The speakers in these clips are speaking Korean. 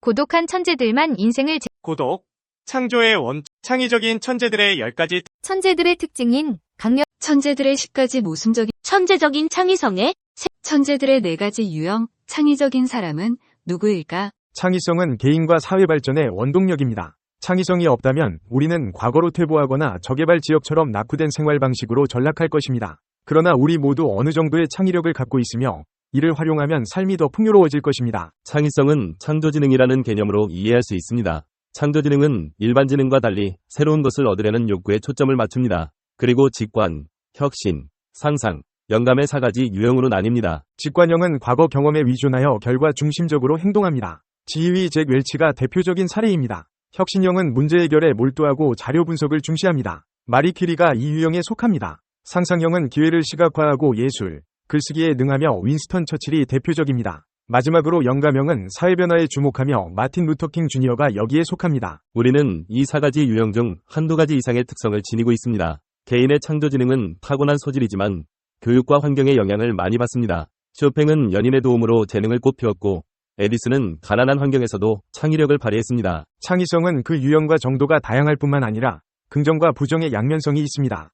고독한 천재들만 인생을 고독, 창조의 창의적인 천재들의 10가지 천재들의 특징인 강력 천재들의 10가지 모순적인 천재적인 창의성의 천재들의 4가지 유형 창의적인 사람은 누구일까? 창의성은 개인과 사회 발전의 원동력입니다. 창의성이 없다면 우리는 과거로 퇴보하거나 저개발 지역처럼 낙후된 생활 방식으로 전락할 것입니다. 그러나 우리 모두 어느 정도의 창의력을 갖고 있으며 이를 활용하면 삶이 더 풍요로워질 것입니다. 창의성은 창조지능이라는 개념으로 이해할 수 있습니다. 창조지능은 일반 지능과 달리 새로운 것을 얻으려는 욕구에 초점을 맞춥니다. 그리고 직관, 혁신, 상상, 영감의 4가지 유형으로 나뉩니다. 직관형은 과거 경험에 위존하여 결과 중심적으로 행동합니다. 지휘 잭 웰치가 대표적인 사례입니다. 혁신형은 문제 해결에 몰두하고 자료 분석을 중시합니다. 마리 퀴리가 이 유형에 속합니다. 상상형은 기회를 시각화하고 예술, 글쓰기에 능하며 윈스턴 처칠이 대표적입니다. 마지막으로 영감형은 사회변화에 주목하며 마틴 루터킹 주니어가 여기에 속합니다. 우리는 이 4가지 유형 중 한두 가지 이상의 특성을 지니고 있습니다. 개인의 창조지능은 타고난 소질이지만 교육과 환경의 영향을 많이 받습니다. 쇼팽은 연인의 도움으로 재능을 꽃피웠고 에디슨은 가난한 환경에서도 창의력을 발휘했습니다. 창의성은 그 유형과 정도가 다양할 뿐만 아니라 긍정과 부정의 양면성이 있습니다.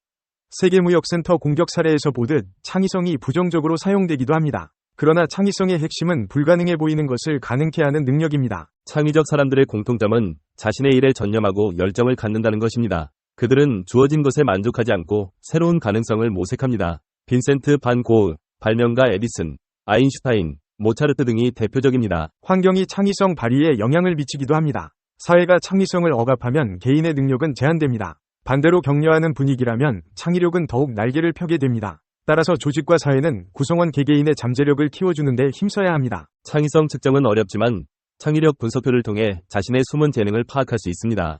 세계무역센터 공격 사례에서 보듯 창의성이 부정적으로 사용되기도 합니다. 그러나 창의성의 핵심은 불가능해 보이는 것을 가능케 하는 능력입니다. 창의적 사람들의 공통점은 자신의 일에 전념하고 열정을 갖는다는 것입니다. 그들은 주어진 것에 만족하지 않고 새로운 가능성을 모색합니다. 빈센트 반 고흐, 발명가 에디슨, 아인슈타인, 모차르트 등이 대표적입니다. 환경이 창의성 발휘에 영향을 미치기도 합니다. 사회가 창의성을 억압하면 개인의 능력은 제한됩니다. 반대로 격려하는 분위기라면 창의력은 더욱 날개를 펴게 됩니다. 따라서 조직과 사회는 구성원 개개인의 잠재력을 키워주는 데 힘써야 합니다. 창의성 측정은 어렵지만 창의력 분석표를 통해 자신의 숨은 재능을 파악할 수 있습니다.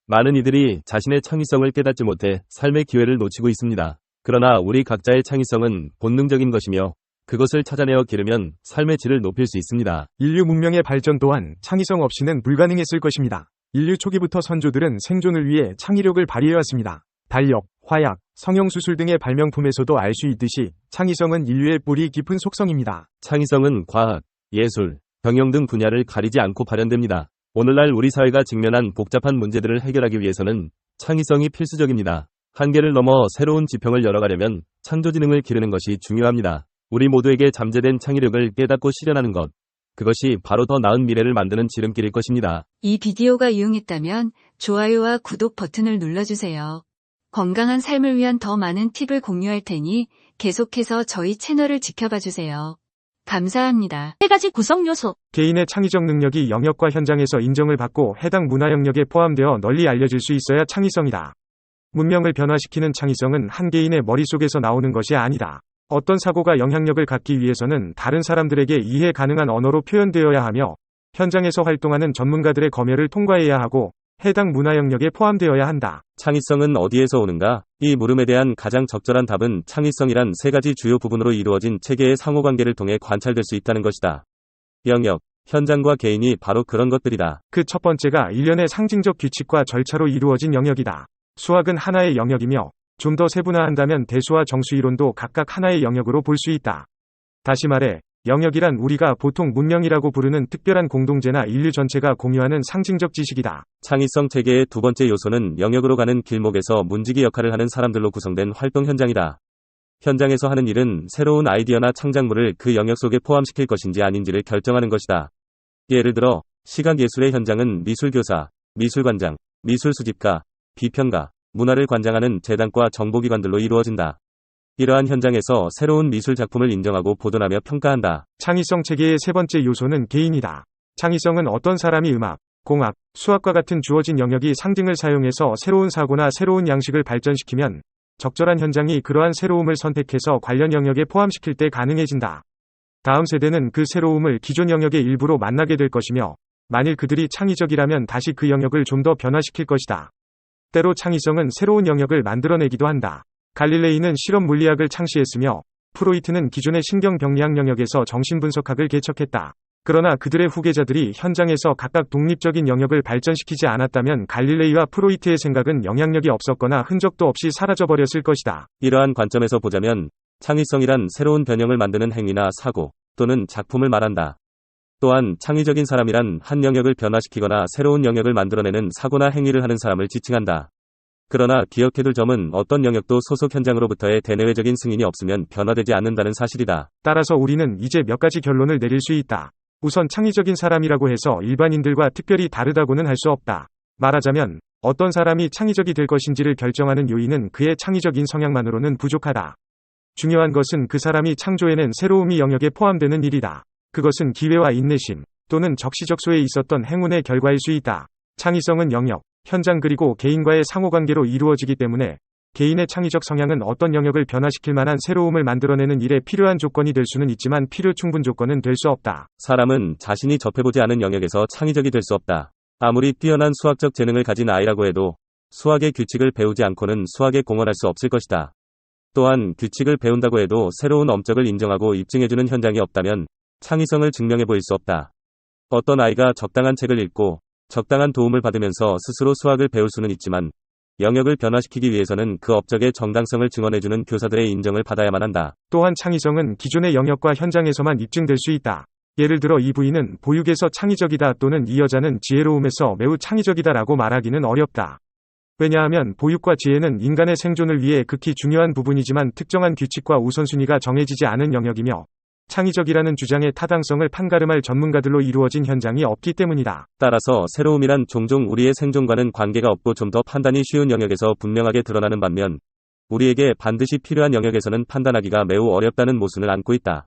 많은 이들이 자신의 창의성을 깨닫지 못해 삶의 기회를 놓치고 있습니다. 그러나 우리 각자의 창의성은 본능적인 것이며 그것을 찾아내어 기르면 삶의 질을 높일 수 있습니다. 인류 문명의 발전 또한 창의성 없이는 불가능했을 것입니다. 인류 초기부터 선조들은 생존을 위해 창의력을 발휘해왔습니다. 달력, 화약, 성형수술 등의 발명품에서도 알 수 있듯이 창의성은 인류의 뿌리 깊은 속성입니다. 창의성은 과학, 예술, 경영 등 분야를 가리지 않고 발현됩니다. 오늘날 우리 사회가 직면한 복잡한 문제들을 해결하기 위해서는 창의성이 필수적입니다. 한계를 넘어 새로운 지평을 열어가려면 창조지능을 기르는 것이 중요합니다. 우리 모두에게 잠재된 창의력을 깨닫고 실현하는 것. 그것이 바로 더 나은 미래를 만드는 지름길일 것입니다. 이 비디오가 유용했다면 좋아요와 구독 버튼을 눌러주세요. 건강한 삶을 위한 더 많은 팁을 공유할 테니 계속해서 저희 채널을 지켜봐주세요. 감사합니다. 3가지 구성 요소. 개인의 창의적 능력이 영역과 현장에서 인정을 받고 해당 문화 영역에 포함되어 널리 알려질 수 있어야 창의성이다. 문명을 변화시키는 창의성은 한 개인의 머릿속에서 나오는 것이 아니다. 어떤 사고가 영향력을 갖기 위해서는 다른 사람들에게 이해 가능한 언어로 표현되어야 하며 현장에서 활동하는 전문가들의 검열을 통과해야 하고 해당 문화 영역에 포함되어야 한다. 창의성은 어디에서 오는가? 이 물음에 대한 가장 적절한 답은 창의성이란 3가지 주요 부분으로 이루어진 체계의 상호관계를 통해 관찰될 수 있다는 것이다. 영역, 현장과 개인이 바로 그런 것들이다. 그 첫 번째가 일련의 상징적 규칙과 절차로 이루어진 영역이다. 수학은 하나의 영역이며 좀 더 세분화한다면 대수와 정수 이론도 각각 하나의 영역으로 볼 수 있다. 다시 말해 영역이란 우리가 보통 문명이라고 부르는 특별한 공동체나 인류 전체가 공유하는 상징적 지식이다. 창의성 체계의 두 번째 요소는 영역으로 가는 길목에서 문지기 역할을 하는 사람들로 구성된 활동 현장이다. 현장에서 하는 일은 새로운 아이디어나 창작물을 그 영역 속에 포함시킬 것인지 아닌지를 결정하는 것이다. 예를 들어 시각예술의 현장은 미술교사, 미술관장, 미술수집가, 비평가, 문화를 관장하는 재단과 정보기관들로 이루어진다. 이러한 현장에서 새로운 미술 작품을 인정하고 보존하며 평가한다. 창의성 체계의 세 번째 요소는 개인이다. 창의성은 어떤 사람이 음악, 공학, 수학과 같은 주어진 영역이 상징을 사용해서 새로운 사고나 새로운 양식을 발전시키면 적절한 현장이 그러한 새로움을 선택해서 관련 영역에 포함시킬 때 가능해진다. 다음 세대는 그 새로움을 기존 영역의 일부로 만나게 될 것이며 만일 그들이 창의적이라면 다시 그 영역을 좀 더 변화시킬 것이다. 때로 창의성은 새로운 영역을 만들어내기도 한다. 갈릴레이는 실험 물리학을 창시했으며 프로이트는 기존의 신경병리학 영역에서 정신분석학을 개척했다. 그러나 그들의 후계자들이 현장에서 각각 독립적인 영역을 발전시키지 않았다면 갈릴레이와 프로이트의 생각은 영향력이 없었거나 흔적도 없이 사라져버렸을 것이다. 이러한 관점에서 보자면 창의성이란 새로운 변형을 만드는 행위나 사고 또는 작품을 말한다. 또한 창의적인 사람이란 한 영역을 변화시키거나 새로운 영역을 만들어내는 사고나 행위를 하는 사람을 지칭한다. 그러나 기억해둘 점은 어떤 영역도 소속 현장으로부터의 대내외적인 승인이 없으면 변화되지 않는다는 사실이다. 따라서 우리는 이제 몇 가지 결론을 내릴 수 있다. 우선 창의적인 사람이라고 해서 일반인들과 특별히 다르다고는 할 수 없다. 말하자면 어떤 사람이 창의적이 될 것인지를 결정하는 요인은 그의 창의적인 성향만으로는 부족하다. 중요한 것은 그 사람이 창조해낸 새로움이 영역에 포함되는 일이다. 그것은 기회와 인내심 또는 적시적소에 있었던 행운의 결과일 수 있다. 창의성은 영역, 현장 그리고 개인과의 상호관계로 이루어지기 때문에 개인의 창의적 성향은 어떤 영역을 변화시킬 만한 새로움을 만들어내는 일에 필요한 조건이 될 수는 있지만 필요 충분 조건은 될 수 없다. 사람은 자신이 접해보지 않은 영역에서 창의적이 될 수 없다. 아무리 뛰어난 수학적 재능을 가진 아이라고 해도 수학의 규칙을 배우지 않고는 수학에 공헌할 수 없을 것이다. 또한 규칙을 배운다고 해도 새로운 업적을 인정하고 입증해주는 현장이 없다면 창의성을 증명해 보일 수 없다. 어떤 아이가 적당한 책을 읽고 적당한 도움을 받으면서 스스로 수학을 배울 수는 있지만 영역을 변화시키기 위해서는 그 업적의 정당성을 증언해주는 교사들의 인정을 받아야만 한다. 또한 창의성은 기존의 영역과 현장에서만 입증될 수 있다. 예를 들어 이 부인은 보육에서 창의적이다 또는 이 여자는 지혜로움에서 매우 창의적이다라고 말하기는 어렵다. 왜냐하면 보육과 지혜는 인간의 생존을 위해 극히 중요한 부분이지만 특정한 규칙과 우선순위가 정해지지 않은 영역이며 창의적이라는 주장의 타당성을 판가름할 전문가들로 이루어진 현장이 없기 때문이다. 따라서 새로움이란 종종 우리의 생존과는 관계가 없고 좀 더 판단이 쉬운 영역에서 분명하게 드러나는 반면 우리에게 반드시 필요한 영역에서는 판단하기가 매우 어렵다는 모순을 안고 있다.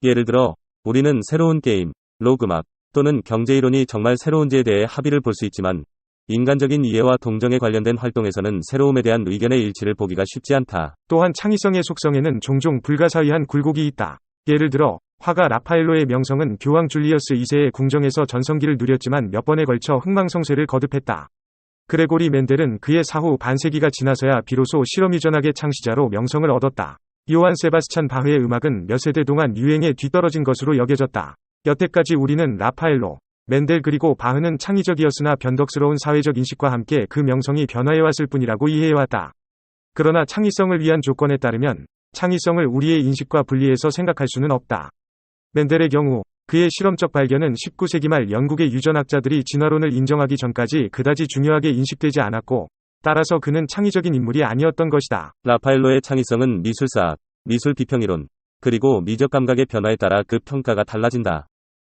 예를 들어 우리는 새로운 게임, 로그막 또는 경제이론이 정말 새로운지에 대해 합의를 볼 수 있지만 인간적인 이해와 동정에 관련된 활동에서는 새로움에 대한 의견의 일치를 보기가 쉽지 않다. 또한 창의성의 속성에는 종종 불가사의한 굴곡이 있다. 예를 들어 화가 라파엘로의 명성은 교황 줄리어스 2세의 궁정에서 전성기를 누렸지만 몇 번에 걸쳐 흥망성쇠를 거듭했다. 그레고리 멘델은 그의 사후 반세기가 지나서야 비로소 실험유전학의 창시자로 명성을 얻었다. 요한 세바스찬 바흐의 음악은 몇 세대 동안 유행에 뒤떨어진 것으로 여겨졌다. 여태까지 우리는 라파엘로, 멘델 그리고 바흐는 창의적이었으나 변덕스러운 사회적 인식과 함께 그 명성이 변화해왔을 뿐이라고 이해해왔다. 그러나 창의성을 위한 조건에 따르면 창의성을 우리의 인식과 분리해서 생각할 수는 없다. 멘델의 경우 그의 실험적 발견은 19세기 말 영국의 유전학자들이 진화론을 인정하기 전까지 그다지 중요하게 인식되지 않았고 따라서 그는 창의적인 인물이 아니었던 것이다. 라파엘로의 창의성은 미술사학, 미술 비평이론, 그리고 미적 감각의 변화에 따라 그 평가가 달라진다.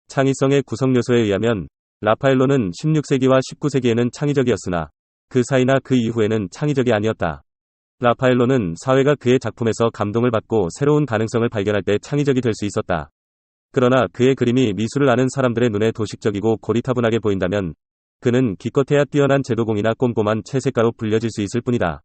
창의성의 구성 요소에 의하면 라파엘로는 16세기와 19세기에는 창의적이었으나 그 사이나 그 이후에는 창의적이 아니었다. 라파엘로는 사회가 그의 작품에서 감동을 받고 새로운 가능성을 발견할 때 창의적이 될 수 있었다. 그러나 그의 그림이 미술을 아는 사람들의 눈에 도식적이고 고리타분하게 보인다면 그는 기껏해야 뛰어난 제도공이나 꼼꼼한 채색가로 불려질 수 있을 뿐이다.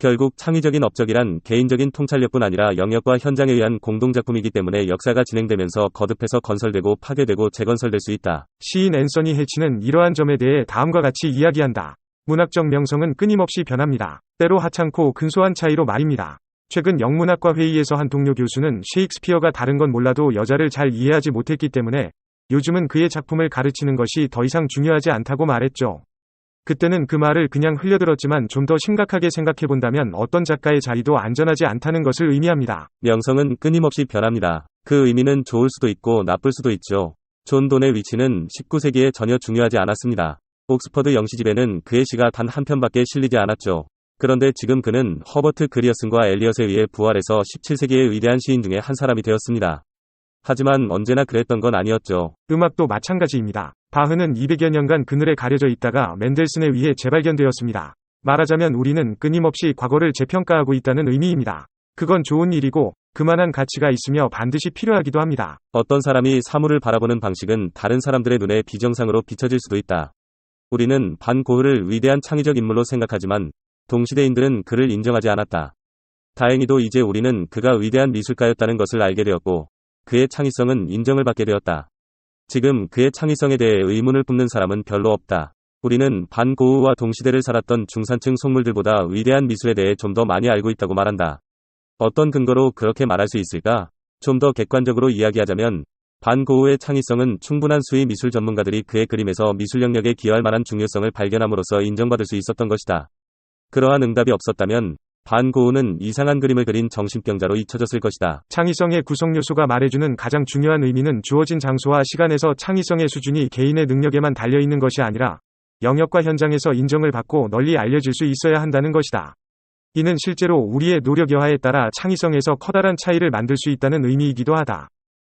결국 창의적인 업적이란 개인적인 통찰력뿐 아니라 영역과 현장에 의한 공동작품이기 때문에 역사가 진행되면서 거듭해서 건설되고 파괴되고 재건설될 수 있다. 시인 앤서니 해치는 이러한 점에 대해 다음과 같이 이야기한다. 문학적 명성은 끊임없이 변합니다. 때로 하찮고 근소한 차이로 말입니다. 최근 영문학과 회의에서 한 동료 교수는 셰익스피어가 다른 건 몰라도 여자를 잘 이해하지 못했기 때문에 요즘은 그의 작품을 가르치는 것이 더 이상 중요하지 않다고 말했죠. 그때는 그 말을 그냥 흘려들었지만 좀 더 심각하게 생각해본다면 어떤 작가의 자리도 안전하지 않다는 것을 의미합니다. 명성은 끊임없이 변합니다. 그 의미는 좋을 수도 있고 나쁠 수도 있죠. 존 돈의 위치는 19세기에 전혀 중요하지 않았습니다. 옥스퍼드 영시집에는 그의 시가 단 한 편밖에 실리지 않았죠. 그런데 지금 그는 허버트 그리어슨과 엘리엇에 의해 부활해서 17세기의 위대한 시인 중에 한 사람이 되었습니다. 하지만 언제나 그랬던 건 아니었죠. 음악도 마찬가지입니다. 바흐는 200여 년간 그늘에 가려져 있다가 맨델슨에 의해 재발견되었습니다. 말하자면 우리는 끊임없이 과거를 재평가하고 있다는 의미입니다. 그건 좋은 일이고 그만한 가치가 있으며 반드시 필요하기도 합니다. 어떤 사람이 사물을 바라보는 방식은 다른 사람들의 눈에 비정상으로 비춰질 수도 있다. 우리는 반 고흐를 위대한 창의적 인물로 생각하지만 동시대인들은 그를 인정하지 않았다. 다행히도 이제 우리는 그가 위대한 미술가였다는 것을 알게 되었고 그의 창의성은 인정을 받게 되었다. 지금 그의 창의성에 대해 의문을 품는 사람은 별로 없다. 우리는 반 고흐와 동시대를 살았던 중산층 속물들보다 위대한 미술에 대해 좀 더 많이 알고 있다고 말한다. 어떤 근거로 그렇게 말할 수 있을까? 좀 더 객관적으로 이야기하자면 반 고흐의 창의성은 충분한 수의 미술 전문가들이 그의 그림에서 미술 영역에 기여할 만한 중요성을 발견함으로써 인정받을 수 있었던 것이다. 그러한 응답이 없었다면 반고우는 이상한 그림을 그린 정신병자로 잊혀졌을 것이다. 창의성의 구성 요소가 말해주는 가장 중요한 의미는 주어진 장소와 시간에서 창의성의 수준이 개인의 능력에만 달려있는 것이 아니라 영역과 현장에서 인정을 받고 널리 알려질 수 있어야 한다는 것이다. 이는 실제로 우리의 노력 여하에 따라 창의성에서 커다란 차이를 만들 수 있다는 의미이기도 하다.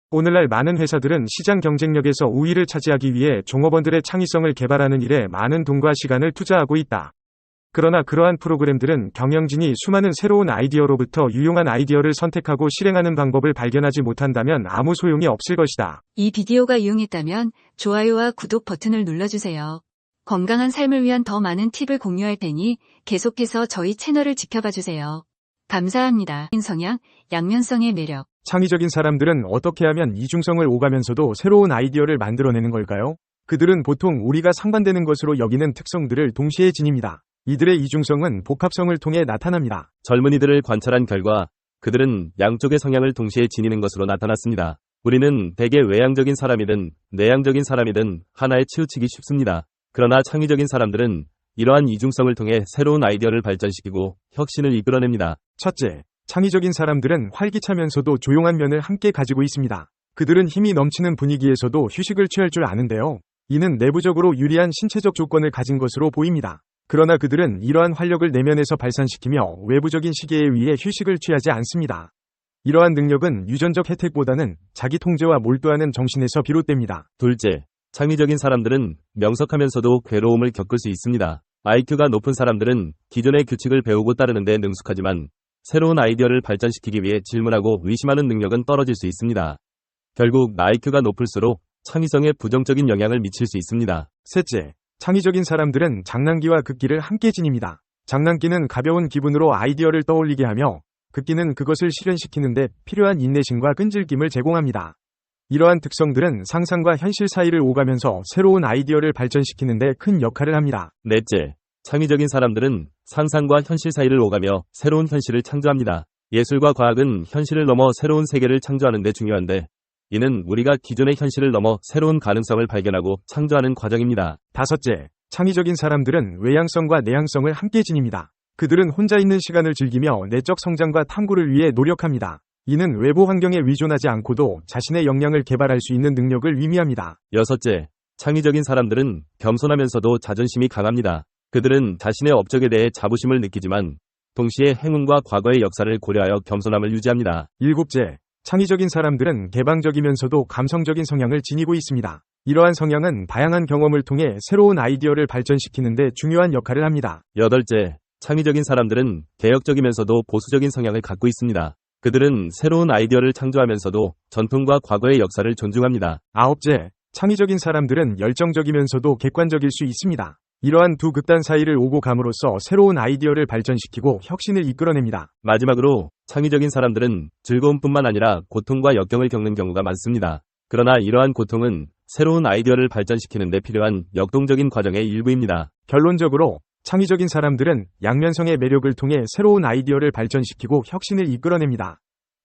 오늘날 많은 회사들은 시장 경쟁력에서 우위를 차지하기 위해 종업원들의 창의성을 개발하는 일에 많은 돈과 시간을 투자하고 있다. 그러나 그러한 프로그램들은 경영진이 수많은 새로운 아이디어로부터 유용한 아이디어를 선택하고 실행하는 방법을 발견하지 못한다면 아무 소용이 없을 것이다. 이 비디오가 유용했다면 좋아요와 구독 버튼을 눌러주세요. 건강한 삶을 위한 더 많은 팁을 공유할 테니 계속해서 저희 채널을 지켜봐 주세요. 감사합니다. 성향, 양면성의 매력. 창의적인 사람들은 어떻게 하면 이중성을 오가면서도 새로운 아이디어를 만들어내는 걸까요? 그들은 보통 우리가 상반되는 것으로 여기는 특성들을 동시에 지닙니다. 이들의 이중성은 복합성을 통해 나타납니다. 젊은이들을 관찰한 결과 그들은 양쪽의 성향을 동시에 지니는 것으로 나타났습니다. 우리는 대개 외향적인 사람이든 내향적인 사람이든 하나에 치우치기 쉽습니다. 그러나 창의적인 사람들은 이러한 이중성을 통해 새로운 아이디어를 발전시키고 혁신을 이끌어냅니다. 첫째, 창의적인 사람들은 활기차면서도 조용한 면을 함께 가지고 있습니다. 그들은 힘이 넘치는 분위기에서도 휴식을 취할 줄 아는데요. 이는 내부적으로 유리한 신체적 조건을 가진 것으로 보입니다. 그러나 그들은 이러한 활력을 내면에서 발산시키며 외부적인 시계에 의해 휴식을 취하지 않습니다. 이러한 능력은 유전적 혜택보다는 자기 통제와 몰두하는 정신에서 비롯됩니다. 둘째, 창의적인 사람들은 명석하면서도 괴로움을 겪을 수 있습니다. IQ가 높은 사람들은 기존의 규칙을 배우고 따르는데 능숙하지만 새로운 아이디어를 발전시키기 위해 질문하고 의심하는 능력은 떨어질 수 있습니다. 결국 IQ가 높을수록 창의성에 부정적인 영향을 미칠 수 있습니다. 셋째, 창의적인 사람들은 장난기와 극기를 함께 지닙니다. 장난기는 가벼운 기분으로 아이디어를 떠올리게 하며 극기는 그것을 실현시키는데 필요한 인내심과 끈질김을 제공합니다. 이러한 특성들은 상상과 현실 사이를 오가면서 새로운 아이디어를 발전시키는데 큰 역할을 합니다. 넷째, 창의적인 사람들은 상상과 현실 사이를 오가며 새로운 현실을 창조합니다. 예술과 과학은 현실을 넘어 새로운 세계를 창조하는 데 중요한데 이는 우리가 기존의 현실을 넘어 새로운 가능성을 발견하고 창조하는 과정입니다. 다섯째, 창의적인 사람들은 외향성과 내향성을 함께 지닙니다. 그들은 혼자 있는 시간을 즐기며 내적 성장과 탐구를 위해 노력합니다. 이는 외부 환경에 의존하지 않고도 자신의 역량을 개발할 수 있는 능력을 의미합니다. 여섯째, 창의적인 사람들은 겸손하면서도 자존심이 강합니다. 그들은 자신의 업적에 대해 자부심을 느끼지만 동시에 행운과 과거의 역사를 고려하여 겸손함을 유지합니다. 일곱째, 창의적인 사람들은 개방적이면서도 감성적인 성향을 지니고 있습니다. 이러한 성향은 다양한 경험을 통해 새로운 아이디어를 발전시키는 데 중요한 역할을 합니다. 여덟째, 창의적인 사람들은 개혁적이면서도 보수적인 성향을 갖고 있습니다. 그들은 새로운 아이디어를 창조하면서도 전통과 과거의 역사를 존중합니다. 아홉째, 창의적인 사람들은 열정적이면서도 객관적일 수 있습니다. 이러한 두 극단 사이를 오고 감으로써 새로운 아이디어를 발전시키고 혁신을 이끌어냅니다. 마지막으로 창의적인 사람들은 즐거움뿐만 아니라 고통과 역경을 겪는 경우가 많습니다. 그러나 이러한 고통은 새로운 아이디어를 발전시키는 데 필요한 역동적인 과정의 일부입니다. 결론적으로 창의적인 사람들은 양면성의 매력을 통해 새로운 아이디어를 발전시키고 혁신을 이끌어냅니다.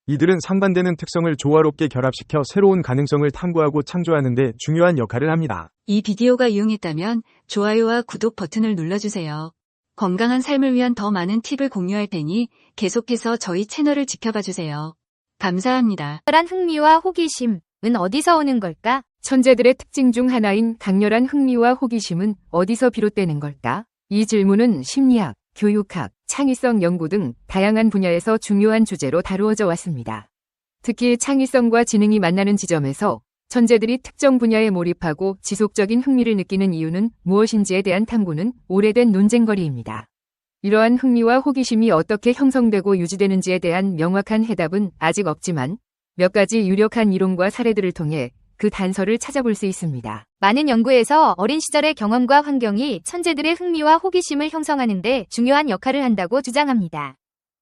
이들은 상반되는 특성을 조화롭게 결합시켜 새로운 가능성을 탐구하고 창조하는 데 중요한 역할을 합니다. 이 비디오가 유용했다면 좋아요와 구독 버튼을 눌러주세요. 건강한 삶을 위한 더 많은 팁을 공유할 테니 계속해서 저희 채널을 지켜봐 주세요. 감사합니다. 강렬한 흥미와 호기심은 어디서 오는 걸까? 천재들의 특징 중 하나인 강렬한 흥미와 호기심은 어디서 비롯되는 걸까? 이 질문은 심리학, 교육학, 창의성 연구 등 다양한 분야에서 중요한 주제로 다루어져 왔습니다. 특히 창의성과 지능이 만나는 지점에서 천재들이 특정 분야에 몰입하고 지속적인 흥미를 느끼는 이유는 무엇인지에 대한 탐구는 오래된 논쟁거리입니다. 이러한 흥미와 호기심이 어떻게 형성되고 유지되는지에 대한 명확한 해답은 아직 없지만 몇 가지 유력한 이론과 사례들을 통해 그 단서를 찾아볼 수 있습니다. 많은 연구에서 어린 시절의 경험과 환경이 천재들의 흥미와 호기심을 형성하는 데 중요한 역할을 한다고 주장합니다.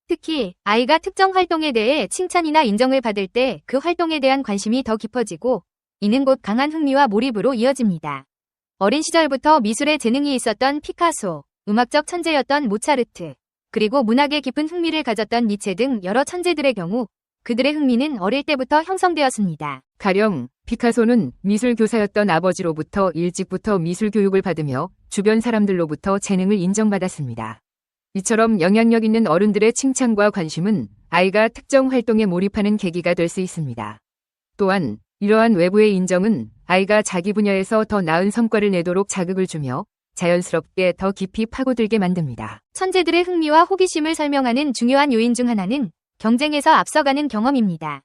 특히 아이가 특정 활동에 대해 칭찬이나 인정을 받을 때 그 활동에 대한 관심이 더 깊어지고 이는 곧 강한 흥미와 몰입으로 이어집니다. 어린 시절부터 미술에 재능이 있었던 피카소, 음악적 천재였던 모차르트, 그리고 문학에 깊은 흥미를 가졌던 니체 등 여러 천재들의 경우 그들의 흥미는 어릴 때부터 형성되었습니다. 가령 피카소는 미술 교사였던 아버지로부터 일찍부터 미술 교육을 받으며 주변 사람들로부터 재능을 인정받았습니다. 이처럼 영향력 있는 어른들의 칭찬과 관심은 아이가 특정 활동에 몰입하는 계기가 될 수 있습니다. 또한 이러한 외부의 인정은 아이가 자기 분야에서 더 나은 성과를 내도록 자극을 주며 자연스럽게 더 깊이 파고들게 만듭니다. 천재들의 흥미와 호기심을 설명하는 중요한 요인 중 하나는 경쟁에서 앞서가는 경험입니다.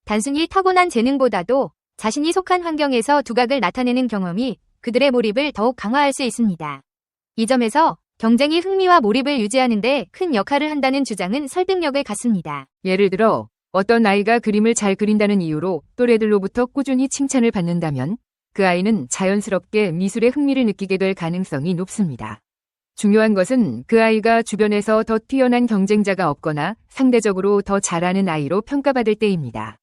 단순히 타고난 재능보다도 자신이 속한 환경에서 두각을 나타내는 경험이 그들의 몰입을 더욱 강화할 수 있습니다. 이 점에서 경쟁이 흥미와 몰입을 유지하는 데 큰 역할을 한다는 주장은 설득력을 갖습니다. 예를 들어 어떤 아이가 그림을 잘 그린다는 이유로 또래들로부터 꾸준히 칭찬을 받는다면 그 아이는 자연스럽게 미술에 흥미를 느끼게 될 가능성이 높습니다. 중요한 것은 그 아이가 주변에서 더 뛰어난 경쟁자가 없거나 상대적으로 더 잘하는 아이로 평가받을 때입니다.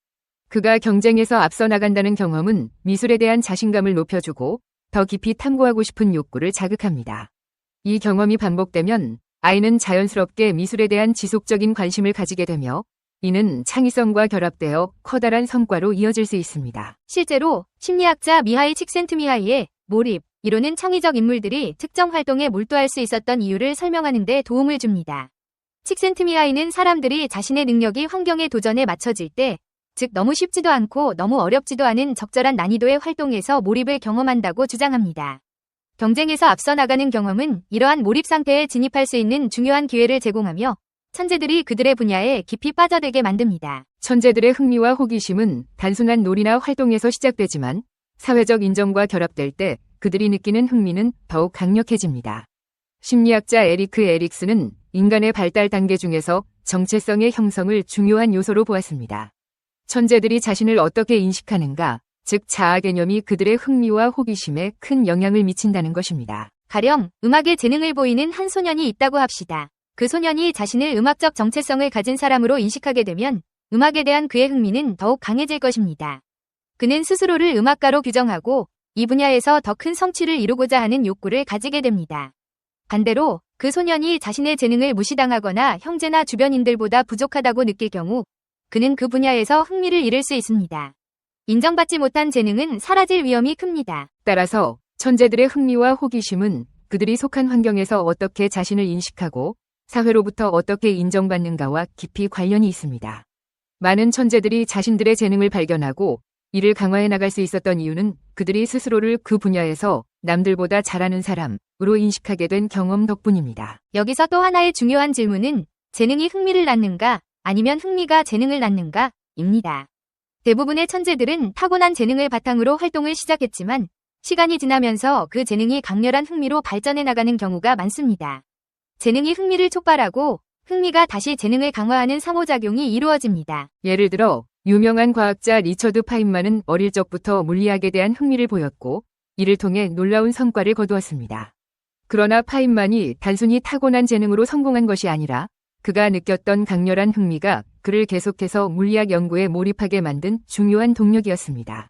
그가 경쟁에서 앞서 나간다는 경험은 미술에 대한 자신감을 높여주고 더 깊이 탐구하고 싶은 욕구를 자극합니다. 이 경험이 반복되면 아이는 자연스럽게 미술에 대한 지속적인 관심을 가지게 되며 이는 창의성과 결합되어 커다란 성과로 이어질 수 있습니다. 실제로 심리학자 미하이 칙센트미하이의 몰입 이론은 창의적 인물들이 특정 활동에 몰두할 수 있었던 이유를 설명하는 데 도움을 줍니다. 칙센트미하이는 사람들이 자신의 능력이 환경의 도전에 맞춰질 때, 즉 너무 쉽지도 않고 너무 어렵지도 않은 적절한 난이도의 활동에서 몰입을 경험한다고 주장합니다. 경쟁에서 앞서 나가는 경험은 이러한 몰입 상태에 진입할 수 있는 중요한 기회를 제공하며 천재들이 그들의 분야에 깊이 빠져들게 만듭니다. 천재들의 흥미와 호기심은 단순한 놀이나 활동에서 시작되지만 사회적 인정과 결합될 때 그들이 느끼는 흥미는 더욱 강력해집니다. 심리학자 에리크 에릭스는 인간의 발달 단계 중에서 정체성의 형성을 중요한 요소로 보았습니다. 천재들이 자신을 어떻게 인식하는가, 즉 자아 개념이 그들의 흥미와 호기심에 큰 영향을 미친다는 것입니다. 가령 음악에 재능을 보이는 한 소년이 있다고 합시다. 그 소년이 자신을 음악적 정체성을 가진 사람으로 인식하게 되면 음악에 대한 그의 흥미는 더욱 강해질 것입니다. 그는 스스로를 음악가로 규정하고 이 분야에서 더 큰 성취를 이루고자 하는 욕구를 가지게 됩니다. 반대로 그 소년이 자신의 재능을 무시당하거나 형제나 주변인들보다 부족하다고 느낄 경우 그는 그 분야에서 흥미를 잃을 수 있습니다. 인정받지 못한 재능은 사라질 위험이 큽니다. 따라서 천재들의 흥미와 호기심은 그들이 속한 환경에서 어떻게 자신을 인식하고 사회로부터 어떻게 인정받는가와 깊이 관련이 있습니다. 많은 천재들이 자신들의 재능을 발견하고 이를 강화해 나갈 수 있었던 이유는 그들이 스스로를 그 분야에서 남들보다 잘하는 사람으로 인식하게 된 경험 덕분입니다. 여기서 또 하나의 중요한 질문은 재능이 흥미를 낳는가 아니면 흥미가 재능을 낳는가 입니다. 대부분의 천재들은 타고난 재능을 바탕으로 활동을 시작했지만 시간이 지나면서 그 재능이 강렬한 흥미로 발전해 나가는 경우가 많습니다. 재능이 흥미를 촉발하고 흥미가 다시 재능을 강화하는 상호작용이 이루어집니다. 예를 들어 유명한 과학자 리처드 파인만은 어릴 적부터 물리학에 대한 흥미를 보였고 이를 통해 놀라운 성과를 거두었습니다. 그러나 파인만이 단순히 타고난 재능으로 성공한 것이 아니라 그가 느꼈던 강렬한 흥미가 그를 계속해서 물리학 연구에 몰입하게 만든 중요한 동력이었습니다.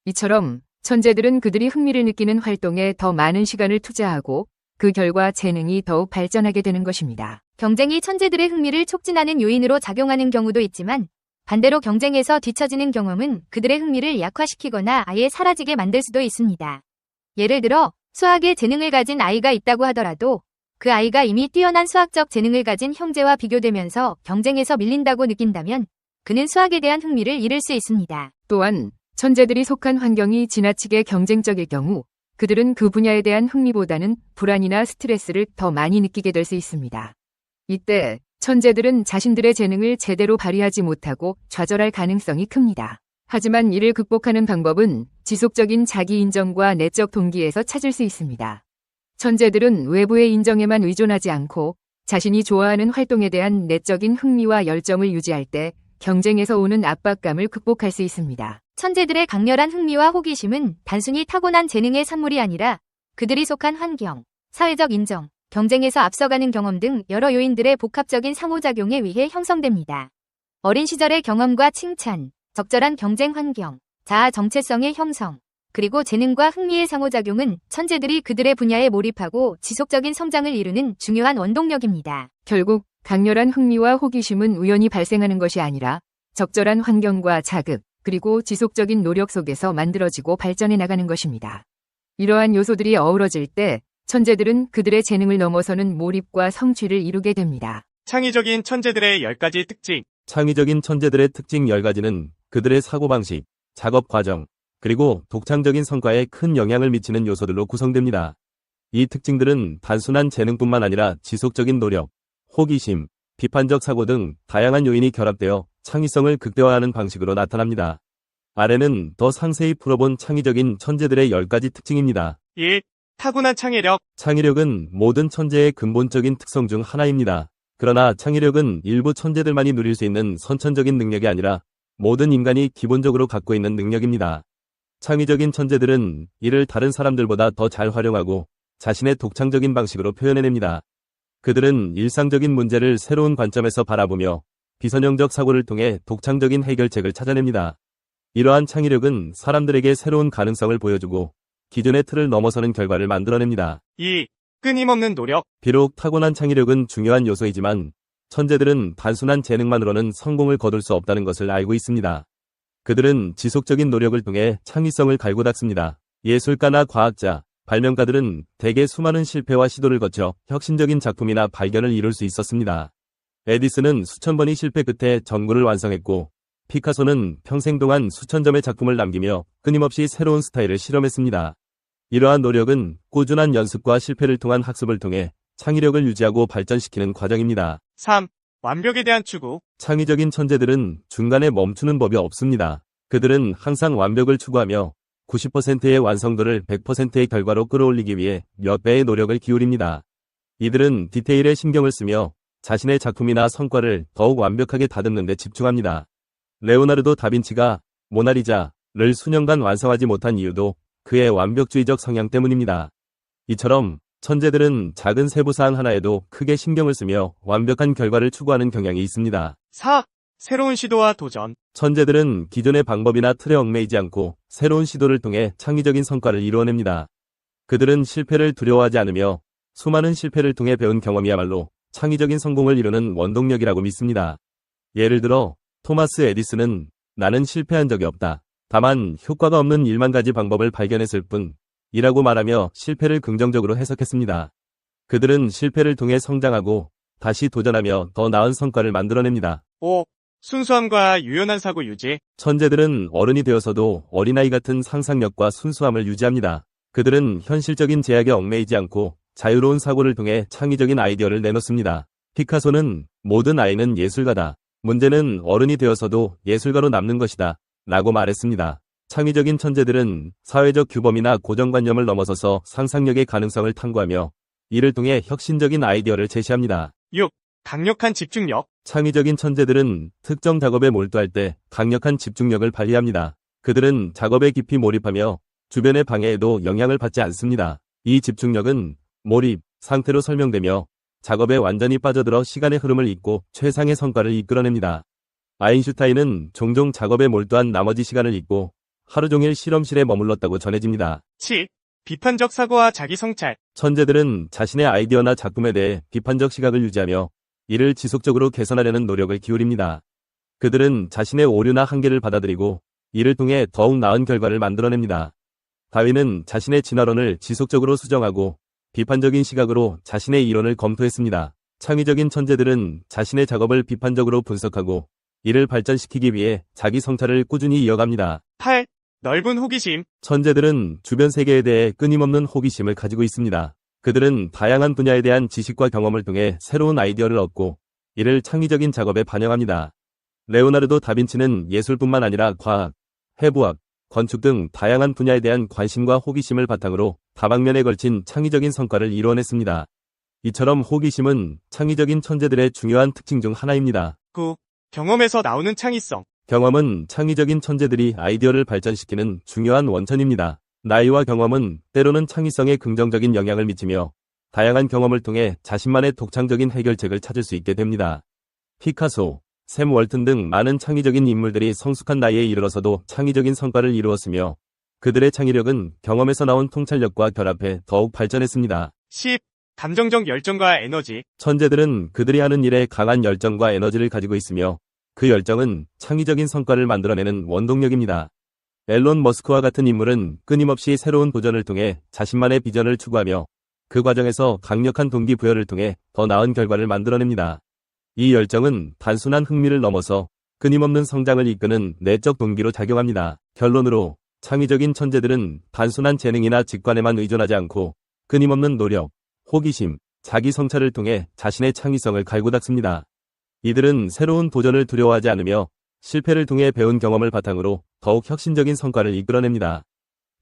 이처럼 천재들은 그들이 흥미를 느끼는 활동에 더 많은 시간을 투자하고 그 결과 재능이 더욱 발전하게 되는 것입니다. 경쟁이 천재들의 흥미를 촉진하는 요인으로 작용하는 경우도 있지만 반대로 경쟁에서 뒤처지는 경험은 그들의 흥미를 약화시키거나 아예 사라지게 만들 수도 있습니다. 예를 들어 수학에 재능을 가진 아이가 있다고 하더라도 그 아이가 이미 뛰어난 수학적 재능을 가진 형제와 비교되면서 경쟁에서 밀린다고 느낀다면 그는 수학에 대한 흥미를 잃을 수 있습니다. 또한 천재들이 속한 환경이 지나치게 경쟁적일 경우 그들은 그 분야에 대한 흥미보다는 불안이나 스트레스를 더 많이 느끼게 될 수 있습니다. 이때 천재들은 자신들의 재능을 제대로 발휘하지 못하고 좌절할 가능성이 큽니다. 하지만 이를 극복하는 방법은 지속적인 자기 인정과 내적 동기에서 찾을 수 있습니다. 천재들은 외부의 인정에만 의존하지 않고 자신이 좋아하는 활동에 대한 내적인 흥미와 열정을 유지할 때 경쟁에서 오는 압박감을 극복할 수 있습니다. 천재들의 강렬한 흥미와 호기심은 단순히 타고난 재능의 산물이 아니라 그들이 속한 환경, 사회적 인정, 경쟁에서 앞서가는 경험 등 여러 요인들의 복합적인 상호작용에 의해 형성됩니다. 어린 시절의 경험과 칭찬, 적절한 경쟁 환경, 자아 정체성의 형성, 그리고 재능과 흥미의 상호작용은 천재들이 그들의 분야에 몰입하고 지속적인 성장을 이루는 중요한 원동력입니다. 결국 강렬한 흥미와 호기심은 우연히 발생하는 것이 아니라 적절한 환경과 자극, 그리고 지속적인 노력 속에서 만들어지고 발전해 나가는 것입니다. 이러한 요소들이 어우러질 때 천재들은 그들의 재능을 넘어서는 몰입과 성취를 이루게 됩니다. 창의적인 천재들의 10가지 특징. 창의적인 천재들의 특징 10가지는 그들의 사고방식, 작업 과정, 그리고 독창적인 성과에 큰 영향을 미치는 요소들로 구성됩니다. 이 특징들은 단순한 재능뿐만 아니라 지속적인 노력, 호기심, 비판적 사고 등 다양한 요인이 결합되어 창의성을 극대화하는 방식으로 나타납니다. 아래는 더 상세히 풀어본 창의적인 천재들의 10가지 특징입니다. 1. 타고난 창의력. 창의력은 모든 천재의 근본적인 특성 중 하나입니다. 그러나 창의력은 일부 천재들만이 누릴 수 있는 선천적인 능력이 아니라 모든 인간이 기본적으로 갖고 있는 능력입니다. 창의적인 천재들은 이를 다른 사람들보다 더 잘 활용하고 자신의 독창적인 방식으로 표현해냅니다. 그들은 일상적인 문제를 새로운 관점에서 바라보며 비선형적 사고를 통해 독창적인 해결책을 찾아냅니다. 이러한 창의력은 사람들에게 새로운 가능성을 보여주고 기존의 틀을 넘어서는 결과를 만들어냅니다. 2. 끊임없는 노력. 비록 타고난 창의력은 중요한 요소이지만 천재들은 단순한 재능만으로는 성공을 거둘 수 없다는 것을 알고 있습니다. 그들은 지속적인 노력을 통해 창의성을 갈고 닦습니다. 예술가나 과학자, 발명가들은 대개 수많은 실패와 시도를 거쳐 혁신적인 작품이나 발견을 이룰 수 있었습니다. 에디슨은 수천 번의 실패 끝에 전구를 완성했고 피카소는 평생 동안 수천 점의 작품을 남기며 끊임없이 새로운 스타일을 실험했습니다. 이러한 노력은 꾸준한 연습과 실패를 통한 학습을 통해 창의력을 유지하고 발전시키는 과정입니다. 3. 완벽에 대한 추구. 창의적인 천재들은 중간에 멈추는 법이 없습니다. 그들은 항상 완벽을 추구하며 90%의 완성도를 100%의 결과로 끌어올리기 위해 몇 배의 노력을 기울입니다. 이들은 디테일에 신경을 쓰며 자신의 작품이나 성과를 더욱 완벽하게 다듬는 데 집중합니다. 레오나르도 다빈치가 모나리자를 수년간 완성하지 못한 이유도 그의 완벽주의적 성향 때문입니다. 이처럼 천재들은 작은 세부사항 하나에도 크게 신경을 쓰며 완벽한 결과를 추구하는 경향이 있습니다. 4. 새로운 시도와 도전. 천재들은 기존의 방법이나 틀에 얽매이지 않고 새로운 시도를 통해 창의적인 성과를 이루어냅니다. 그들은 실패를 두려워하지 않으며 수많은 실패를 통해 배운 경험이야말로 창의적인 성공을 이루는 원동력이라고 믿습니다. 예를 들어 토마스 에디슨은 나는 실패한 적이 없다. 다만 효과가 없는 1만 가지 방법을 발견했을 뿐이라고 말하며 실패를 긍정적으로 해석했습니다. 그들은 실패를 통해 성장하고 다시 도전하며 더 나은 성과를 만들어냅니다. 5. 순수함과 유연한 사고 유지. 천재들은 어른이 되어서도 어린아이 같은 상상력과 순수함을 유지합니다. 그들은 현실적인 제약에 얽매이지 않고 자유로운 사고를 통해 창의적인 아이디어를 내놓습니다. 피카소는 모든 아이는 예술가다. 문제는 어른이 되어서도 예술가로 남는 것이다. 라고 말했습니다. 창의적인 천재들은 사회적 규범이나 고정관념을 넘어서서 상상력의 가능성을 탐구하며 이를 통해 혁신적인 아이디어를 제시합니다. 6. 강력한 집중력. 창의적인 천재들은 특정 작업에 몰두할 때 강력한 집중력을 발휘합니다. 그들은 작업에 깊이 몰입하며 주변의 방해에도 영향을 받지 않습니다. 이 집중력은 몰입 상태로 설명되며 작업에 완전히 빠져들어 시간의 흐름을 잊고 최상의 성과를 이끌어냅니다. 아인슈타인은 종종 작업에 몰두한 나머지 시간을 잊고 하루 종일 실험실에 머물렀다고 전해집니다. 7. 비판적 사고와 자기 성찰. 천재들은 자신의 아이디어나 작품에 대해 비판적 시각을 유지하며 이를 지속적으로 개선하려는 노력을 기울입니다. 그들은 자신의 오류나 한계를 받아들이고 이를 통해 더욱 나은 결과를 만들어냅니다. 다윈은 자신의 진화론을 지속적으로 수정하고 비판적인 시각으로 자신의 이론을 검토했습니다. 창의적인 천재들은 자신의 작업을 비판적으로 분석하고 이를 발전시키기 위해 자기 성찰을 꾸준히 이어갑니다. 8. 넓은 호기심. 천재들은 주변 세계에 대해 끊임없는 호기심을 가지고 있습니다. 그들은 다양한 분야에 대한 지식과 경험을 통해 새로운 아이디어를 얻고 이를 창의적인 작업에 반영합니다. 레오나르도 다빈치는 예술뿐만 아니라 과학, 해부학, 건축 등 다양한 분야에 대한 관심과 호기심을 바탕으로 다방면에 걸친 창의적인 성과를 이루어냈습니다. 이처럼 호기심은 창의적인 천재들의 중요한 특징 중 하나입니다. 9. 경험에서 나오는 창의성. 경험은 창의적인 천재들이 아이디어를 발전시키는 중요한 원천입니다. 나이와 경험은 때로는 창의성에 긍정적인 영향을 미치며 다양한 경험을 통해 자신만의 독창적인 해결책을 찾을 수 있게 됩니다. 피카소, 샘 월튼 등 많은 창의적인 인물들이 성숙한 나이에 이르러서도 창의적인 성과를 이루었으며 그들의 창의력은 경험에서 나온 통찰력과 결합해 더욱 발전했습니다. 10. 감정적 열정과 에너지. 천재들은 그들이 하는 일에 강한 열정과 에너지를 가지고 있으며 그 열정은 창의적인 성과를 만들어내는 원동력입니다. 앨런 머스크와 같은 인물은 끊임없이 새로운 도전을 통해 자신만의 비전을 추구하며 그 과정에서 강력한 동기부여를 통해 더 나은 결과를 만들어냅니다. 이 열정은 단순한 흥미를 넘어서 끊임없는 성장을 이끄는 내적 동기로 작용합니다. 결론으로 창의적인 천재들은 단순한 재능이나 직관에만 의존하지 않고 끊임없는 노력, 호기심, 자기 성찰을 통해 자신의 창의성을 갈고 닦습니다. 이들은 새로운 도전을 두려워하지 않으며 실패를 통해 배운 경험을 바탕으로 더욱 혁신적인 성과를 이끌어냅니다.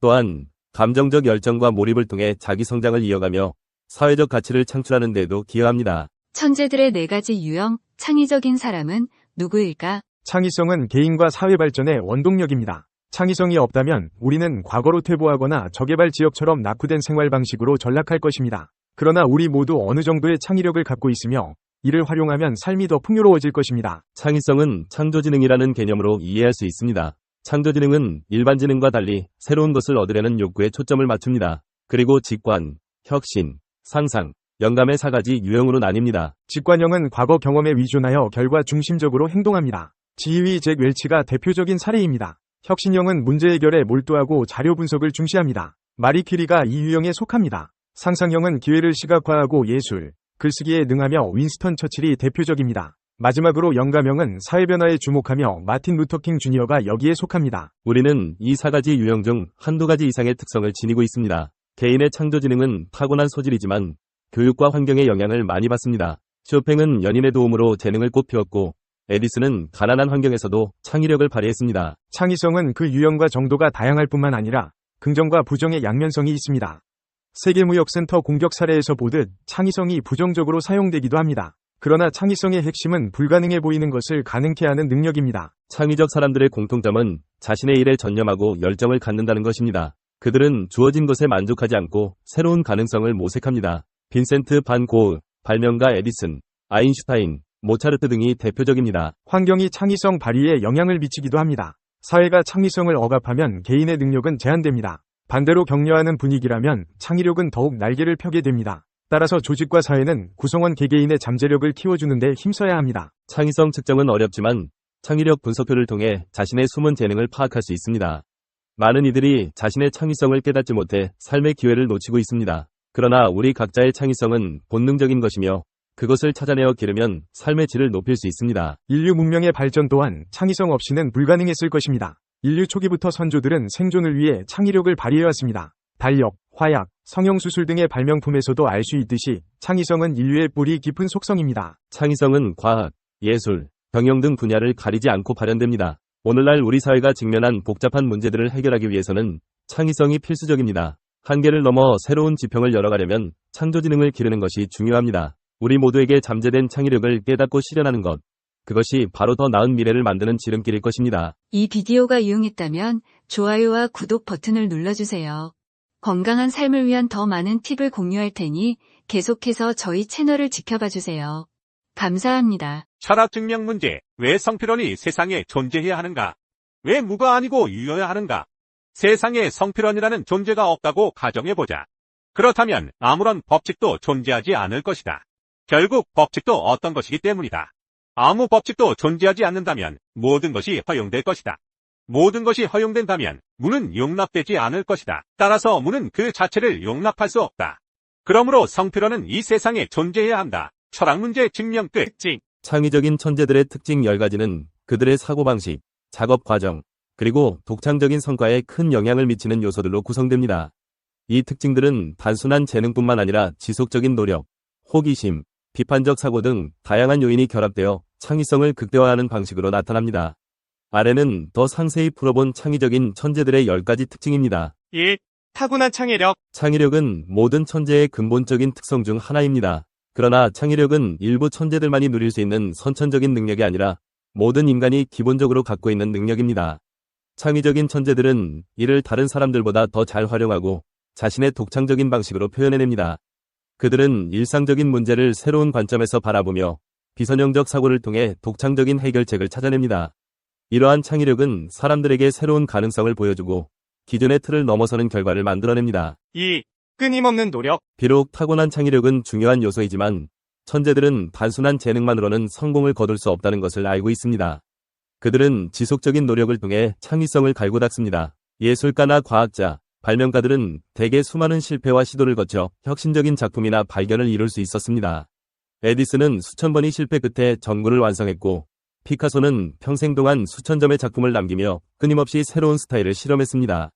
또한 감정적 열정과 몰입을 통해 자기 성장을 이어가며 사회적 가치를 창출하는 데도 기여합니다. 천재들의 4가지 유형, 창의적인 사람은 누구일까? 창의성은 개인과 사회 발전의 원동력입니다. 창의성이 없다면 우리는 과거로 퇴보하거나 저개발 지역처럼 낙후된 생활 방식으로 전락할 것입니다. 그러나 우리 모두 어느 정도의 창의력을 갖고 있으며 이를 활용하면 삶이 더 풍요로워질 것입니다. 창의성은 창조지능이라는 개념으로 이해할 수 있습니다. 창조지능은 일반 지능과 달리 새로운 것을 얻으려는 욕구에 초점을 맞춥니다. 그리고 직관, 혁신, 상상, 영감의 4가지 유형으로 나뉩니다. 직관형은 과거 경험에 위존하여 결과 중심적으로 행동합니다. 지휘 잭 웰치가 대표적인 사례입니다. 혁신형은 문제 해결에 몰두하고 자료 분석을 중시합니다. 마리 퀴리가 이 유형에 속합니다. 상상형은 기회를 시각화하고 예술, 글쓰기에 능하며 윈스턴 처칠이 대표적입니다. 마지막으로 영감형은 사회변화에 주목하며 마틴 루터킹 주니어가 여기에 속합니다. 우리는 이 4가지 유형 중 한두 가지 이상의 특성을 지니고 있습니다. 개인의 창조지능은 타고난 소질이지만 교육과 환경의 영향을 많이 받습니다. 쇼팽은 연인의 도움으로 재능을 꽃피웠고 에디슨은 가난한 환경에서도 창의력을 발휘했습니다. 창의성은 그 유형과 정도가 다양할 뿐만 아니라 긍정과 부정의 양면성이 있습니다. 세계무역센터 공격 사례에서 보듯 창의성이 부정적으로 사용되기도 합니다. 그러나 창의성의 핵심은 불가능해 보이는 것을 가능케 하는 능력입니다. 창의적 사람들의 공통점은 자신의 일에 전념하고 열정을 갖는다는 것입니다. 그들은 주어진 것에 만족하지 않고 새로운 가능성을 모색합니다. 빈센트 반 고흐, 발명가 에디슨, 아인슈타인, 모차르트 등이 대표적입니다. 환경이 창의성 발휘에 영향을 미치기도 합니다. 사회가 창의성을 억압하면 개인의 능력은 제한됩니다. 반대로 격려하는 분위기라면 창의력은 더욱 날개를 펴게 됩니다. 따라서 조직과 사회는 구성원 개개인의 잠재력을 키워주는 데 힘써야 합니다. 창의성 측정은 어렵지만 창의력 분석표를 통해 자신의 숨은 재능을 파악할 수 있습니다. 많은 이들이 자신의 창의성을 깨닫지 못해 삶의 기회를 놓치고 있습니다. 그러나 우리 각자의 창의성은 본능적인 것이며 그것을 찾아내어 기르면 삶의 질을 높일 수 있습니다. 인류 문명의 발전 또한 창의성 없이는 불가능했을 것입니다. 인류 초기부터 선조들은 생존을 위해 창의력을 발휘해왔습니다. 달력, 화약, 성형수술 등의 발명품에서도 알 수 있듯이 창의성은 인류의 뿌리 깊은 속성입니다. 창의성은 과학, 예술, 경영 등 분야를 가리지 않고 발현됩니다. 오늘날 우리 사회가 직면한 복잡한 문제들을 해결하기 위해서는 창의성이 필수적입니다. 한계를 넘어 새로운 지평을 열어가려면 창조지능을 기르는 것이 중요합니다. 우리 모두에게 잠재된 창의력을 깨닫고 실현하는 것, 그것이 바로 더 나은 미래를 만드는 지름길일 것입니다. 이 비디오가 유용했다면 좋아요와 구독 버튼을 눌러주세요. 건강한 삶을 위한 더 많은 팁을 공유할 테니 계속해서 저희 채널을 지켜봐주세요. 감사합니다. 철학 증명 문제. 왜 성필원이 세상에 존재해야 하는가? 왜 무가 아니고 유여야 하는가? 세상에 성필원이라는 존재가 없다고 가정해보자. 그렇다면 아무런 법칙도 존재하지 않을 것이다. 결국 법칙도 어떤 것이기 때문이다. 아무 법칙도 존재하지 않는다면 모든 것이 허용될 것이다. 모든 것이 허용된다면 무는 용납되지 않을 것이다. 따라서 무는 그 자체를 용납할 수 없다. 그러므로 성필원은 이 세상에 존재해야 한다. 철학 문제 증명 끝. 창의적인 천재들의 특징 10가지는 그들의 사고방식, 작업 과정, 그리고 독창적인 성과에 큰 영향을 미치는 요소들로 구성됩니다. 이 특징들은 단순한 재능뿐만 아니라 지속적인 노력, 호기심, 비판적 사고 등 다양한 요인이 결합되어 창의성을 극대화하는 방식으로 나타납니다. 아래는 더 상세히 풀어본 창의적인 천재들의 10가지 특징입니다. 1. 타고난 창의력. 창의력은 모든 천재의 근본적인 특성 중 하나입니다. 그러나 창의력은 일부 천재들만이 누릴 수 있는 선천적인 능력이 아니라 모든 인간이 기본적으로 갖고 있는 능력입니다. 창의적인 천재들은 이를 다른 사람들보다 더 잘 활용하고 자신의 독창적인 방식으로 표현해냅니다. 그들은 일상적인 문제를 새로운 관점에서 바라보며 비선형적 사고를 통해 독창적인 해결책을 찾아냅니다. 이러한 창의력은 사람들에게 새로운 가능성을 보여주고 기존의 틀을 넘어서는 결과를 만들어냅니다. 2. 끊임없는 노력. 비록 타고난 창의력은 중요한 요소이지만 천재들은 단순한 재능만으로는 성공을 거둘 수 없다는 것을 알고 있습니다. 그들은 지속적인 노력을 통해 창의성을 갈고 닦습니다. 예술가나 과학자, 발명가들은 대개 수많은 실패와 시도를 거쳐 혁신적인 작품이나 발견을 이룰 수 있었습니다. 에디슨은 수천 번의 실패 끝에 전구를 완성했고, 피카소는 평생 동안 수천 점의 작품을 남기며 끊임없이 새로운 스타일을 실험했습니다.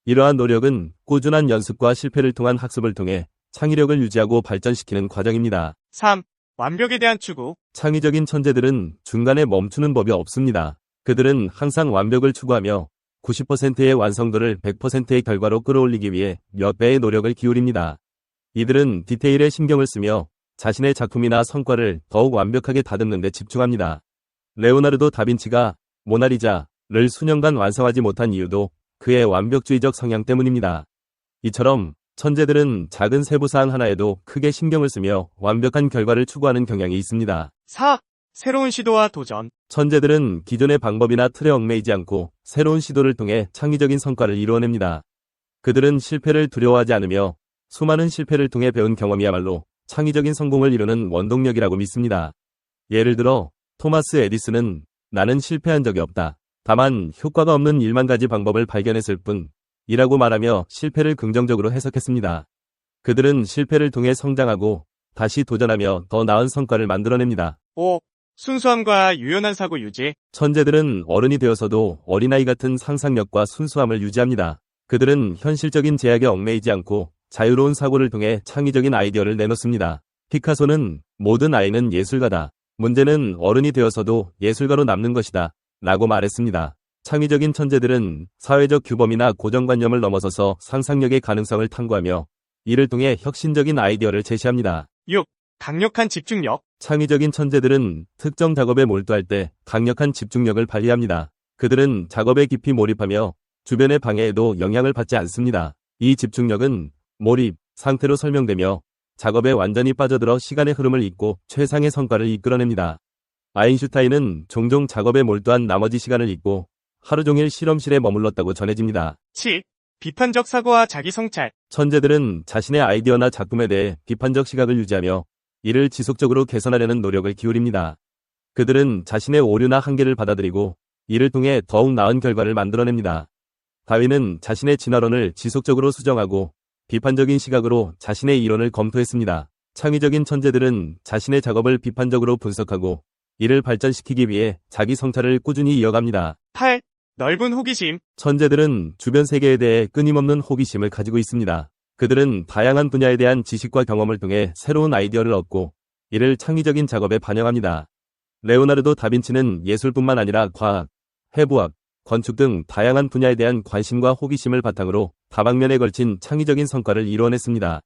이러한 노력은 꾸준한 연습과 실패를 통한 학습을 통해 창의력을 유지하고 발전시키는 과정입니다. 3. 완벽에 대한 추구. 창의적인 천재들은 중간에 멈추는 법이 없습니다. 그들은 항상 완벽을 추구하며 90%의 완성도를 100%의 결과로 끌어올리기 위해 몇 배의 노력을 기울입니다. 이들은 디테일에 신경을 쓰며 자신의 작품이나 성과를 더욱 완벽하게 다듬는 데 집중합니다. 레오나르도 다빈치가 모나리자를 수년간 완성하지 못한 이유도 그의 완벽주의적 성향 때문입니다. 이처럼 천재들은 작은 세부사항 하나에도 크게 신경을 쓰며 완벽한 결과를 추구하는 경향이 있습니다. 4. 새로운 시도와 도전. 천재들은 기존의 방법이나 틀에 얽매이지 않고 새로운 시도를 통해 창의적인 성과를 이루어냅니다. 그들은 실패를 두려워하지 않으며 수많은 실패를 통해 배운 경험이야말로 창의적인 성공을 이루는 원동력이라고 믿습니다. 예를 들어 토마스 에디슨은 나는 실패한 적이 없다. 다만 효과가 없는 1만 가지 방법을 발견했을 뿐이라고 말하며 실패를 긍정적으로 해석했습니다. 그들은 실패를 통해 성장하고 다시 도전하며 더 나은 성과를 만들어냅니다. 5. 순수함과 유연한 사고 유지. 천재들은 어른이 되어서도 어린아이 같은 상상력과 순수함을 유지합니다. 그들은 현실적인 제약에 얽매이지 않고 자유로운 사고를 통해 창의적인 아이디어를 내놓습니다. 피카소는 모든 아이는 예술가다. 문제는 어른이 되어서도 예술가로 남는 것이다. 라고 말했습니다. 창의적인 천재들은 사회적 규범이나 고정관념을 넘어서서 상상력의 가능성을 탐구하며 이를 통해 혁신적인 아이디어를 제시합니다. 6. 강력한 집중력. 창의적인 천재들은 특정 작업에 몰두할 때 강력한 집중력을 발휘합니다. 그들은 작업에 깊이 몰입하며 주변의 방해에도 영향을 받지 않습니다. 이 집중력은 몰입 상태로 설명되며 작업에 완전히 빠져들어 시간의 흐름을 잊고 최상의 성과를 이끌어냅니다. 아인슈타인은 종종 작업에 몰두한 나머지 시간을 잊고 하루 종일 실험실에 머물렀다고 전해집니다. 7. 비판적 사고와 자기 성찰. 천재들은 자신의 아이디어나 작품에 대해 비판적 시각을 유지하며 이를 지속적으로 개선하려는 노력을 기울입니다. 그들은 자신의 오류나 한계를 받아들이고 이를 통해 더욱 나은 결과를 만들어냅니다. 다윈은 자신의 진화론을 지속적으로 수정하고 비판적인 시각으로 자신의 이론을 검토했습니다. 창의적인 천재들은 자신의 작업을 비판적으로 분석하고 이를 발전시키기 위해 자기 성찰을 꾸준히 이어갑니다. 8. 넓은 호기심. 천재들은 주변 세계에 대해 끊임없는 호기심을 가지고 있습니다. 그들은 다양한 분야에 대한 지식과 경험을 통해 새로운 아이디어를 얻고 이를 창의적인 작업에 반영합니다. 레오나르도 다빈치는 예술뿐만 아니라 과학, 해부학, 건축 등 다양한 분야에 대한 관심과 호기심을 바탕으로 다방면에 걸친 창의적인 성과를 이루어냈습니다.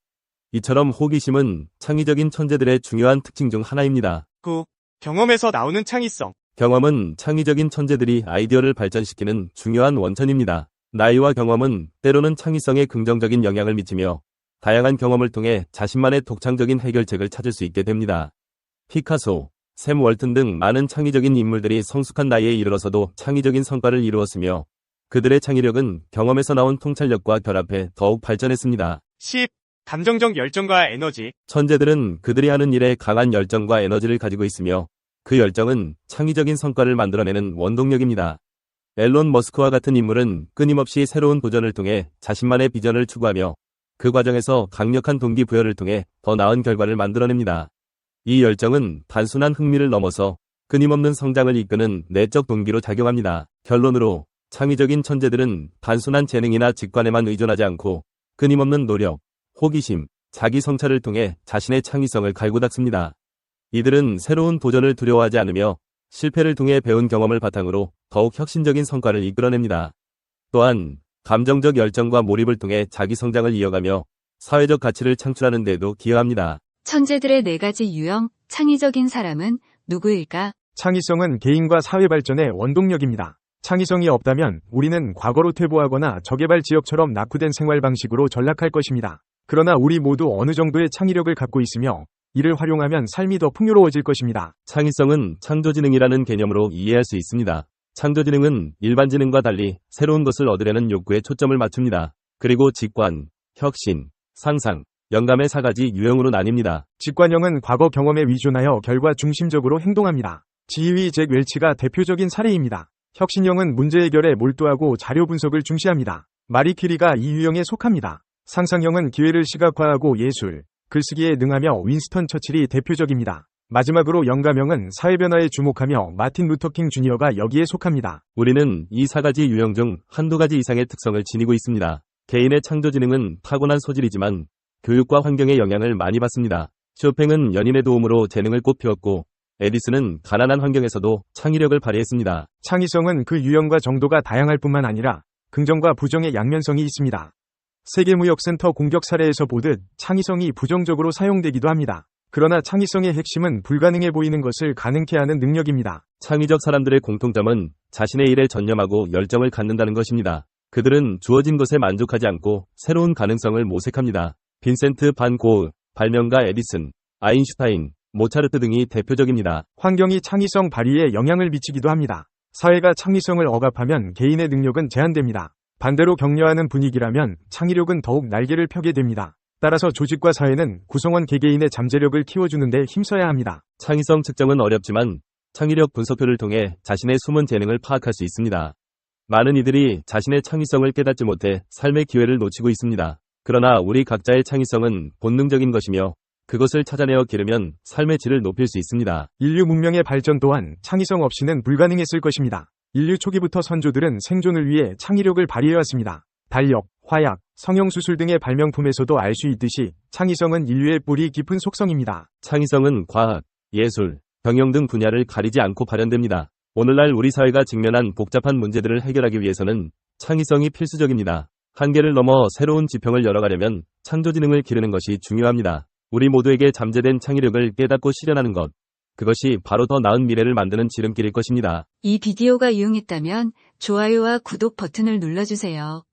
이처럼 호기심은 창의적인 천재들의 중요한 특징 중 하나입니다. 9. 경험에서 나오는 창의성. 경험은 창의적인 천재들이 아이디어를 발전시키는 중요한 원천입니다. 나이와 경험은 때로는 창의성에 긍정적인 영향을 미치며 다양한 경험을 통해 자신만의 독창적인 해결책을 찾을 수 있게 됩니다. 피카소, 샘 월튼 등 많은 창의적인 인물들이 성숙한 나이에 이르러서도 창의적인 성과를 이루었으며 그들의 창의력은 경험에서 나온 통찰력과 결합해 더욱 발전했습니다. 10. 감정적 열정과 에너지. 천재들은 그들이 하는 일에 강한 열정과 에너지를 가지고 있으며 그 열정은 창의적인 성과를 만들어내는 원동력입니다. 앨런 머스크와 같은 인물은 끊임없이 새로운 도전을 통해 자신만의 비전을 추구하며 그 과정에서 강력한 동기부여를 통해 더 나은 결과를 만들어냅니다. 이 열정은 단순한 흥미를 넘어서 끊임없는 성장을 이끄는 내적 동기로 작용합니다. 결론으로 창의적인 천재들은 단순한 재능이나 직관에만 의존하지 않고 끊임없는 노력, 호기심, 자기 성찰을 통해 자신의 창의성을 갈고 닦습니다. 이들은 새로운 도전을 두려워하지 않으며 실패를 통해 배운 경험을 바탕으로 더욱 혁신적인 성과를 이끌어냅니다. 또한 감정적 열정과 몰입을 통해 자기 성장을 이어가며 사회적 가치를 창출하는 데도 기여합니다. 천재들의 4가지 유형, 창의적인 사람은 누구일까? 창의성은 개인과 사회 발전의 원동력입니다. 창의성이 없다면 우리는 과거로 퇴보하거나 저개발 지역처럼 낙후된 생활 방식으로 전락할 것입니다. 그러나 우리 모두 어느 정도의 창의력을 갖고 있으며 이를 활용하면 삶이 더 풍요로워질 것입니다. 창의성은 창조지능이라는 개념으로 이해할 수 있습니다. 창조지능은 일반 지능과 달리 새로운 것을 얻으려는 욕구에 초점을 맞춥니다. 그리고 직관, 혁신, 상상, 영감의 4가지 유형으로 나뉩니다. 직관형은 과거 경험에 의존하여 결과 중심적으로 행동합니다. 지휘 잭 웰치가 대표적인 사례입니다. 혁신형은 문제 해결에 몰두하고 자료 분석을 중시합니다. 마리 퀴리가 이 유형에 속합니다. 상상형은 기회를 시각화하고 예술, 글쓰기에 능하며 윈스턴 처칠이 대표적입니다. 마지막으로 영감형은 사회변화에 주목하며 마틴 루터킹 주니어가 여기에 속합니다. 우리는 이 4가지 유형 중 한두 가지 이상의 특성을 지니고 있습니다. 개인의 창조지능은 타고난 소질이지만 교육과 환경의 영향을 많이 받습니다. 쇼팽은 연인의 도움으로 재능을 꽃피웠고 에디슨은 가난한 환경에서도 창의력을 발휘했습니다. 창의성은 그 유형과 정도가 다양할 뿐만 아니라 긍정과 부정의 양면성이 있습니다. 세계무역센터 공격 사례에서 보듯 창의성이 부정적으로 사용되기도 합니다. 그러나 창의성의 핵심은 불가능해 보이는 것을 가능케 하는 능력입니다. 창의적 사람들의 공통점은 자신의 일에 전념하고 열정을 갖는다는 것입니다. 그들은 주어진 것에 만족하지 않고 새로운 가능성을 모색합니다. 빈센트 반 고흐, 발명가 에디슨, 아인슈타인, 모차르트 등이 대표적입니다. 환경이 창의성 발휘에 영향을 미치기도 합니다. 사회가 창의성을 억압하면 개인의 능력은 제한됩니다. 반대로 격려하는 분위기라면 창의력은 더욱 날개를 펴게 됩니다. 따라서 조직과 사회는 구성원 개개인의 잠재력을 키워주는 데 힘써야 합니다. 창의성 측정은 어렵지만 창의력 분석표를 통해 자신의 숨은 재능을 파악할 수 있습니다. 많은 이들이 자신의 창의성을 깨닫지 못해 삶의 기회를 놓치고 있습니다. 그러나 우리 각자의 창의성은 본능적인 것이며 그것을 찾아내어 기르면 삶의 질을 높일 수 있습니다. 인류 문명의 발전 또한 창의성 없이는 불가능했을 것입니다. 인류 초기부터 선조들은 생존을 위해 창의력을 발휘해왔습니다. 달력, 화약, 성형수술 등의 발명품에서도 알 수 있듯이 창의성은 인류의 뿌리 깊은 속성입니다. 창의성은 과학, 예술, 경영 등 분야를 가리지 않고 발현됩니다. 오늘날 우리 사회가 직면한 복잡한 문제들을 해결하기 위해서는 창의성이 필수적입니다. 한계를 넘어 새로운 지평을 열어가려면 창조지능을 기르는 것이 중요합니다. 우리 모두에게 잠재된 창의력을 깨닫고 실현하는 것. 그것이 바로 더 나은 미래를 만드는 지름길일 것입니다. 이 비디오가 유용했다면 좋아요와 구독 버튼을 눌러주세요.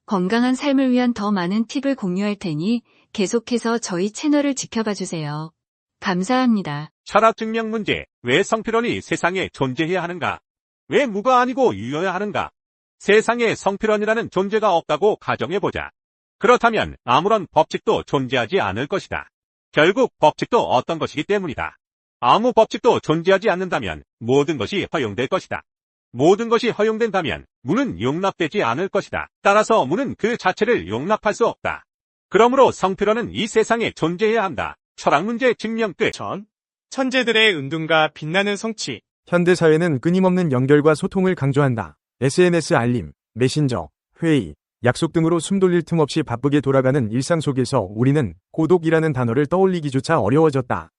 건강한 삶을 위한 더 많은 팁을 공유할 테니 계속해서 저희 채널을 지켜봐 주세요. 감사합니다. 철학 증명 문제. 왜 성필원이 세상에 존재해야 하는가? 왜 무가 아니고 유여야 하는가? 세상에 성필원이라는 존재가 없다고 가정해보자. 그렇다면 아무런 법칙도 존재하지 않을 것이다. 결국 법칙도 어떤 것이기 때문이다. 아무 법칙도 존재하지 않는다면 모든 것이 허용될 것이다. 모든 것이 허용된다면 무는 용납되지 않을 것이다. 따라서 무는 그 자체를 용납할 수 없다. 그러므로 성필원은 이 세상에 존재해야 한다. 철학 문제 증명 끝. 천재들의 은둔과 빛나는 성취. 현대사회는 끊임없는 연결과 소통을 강조한다. SNS 알림, 메신저, 회의, 약속 등으로 숨 돌릴 틈 없이 바쁘게 돌아가는 일상 속에서 우리는 고독이라는 단어를 떠올리기조차 어려워졌다.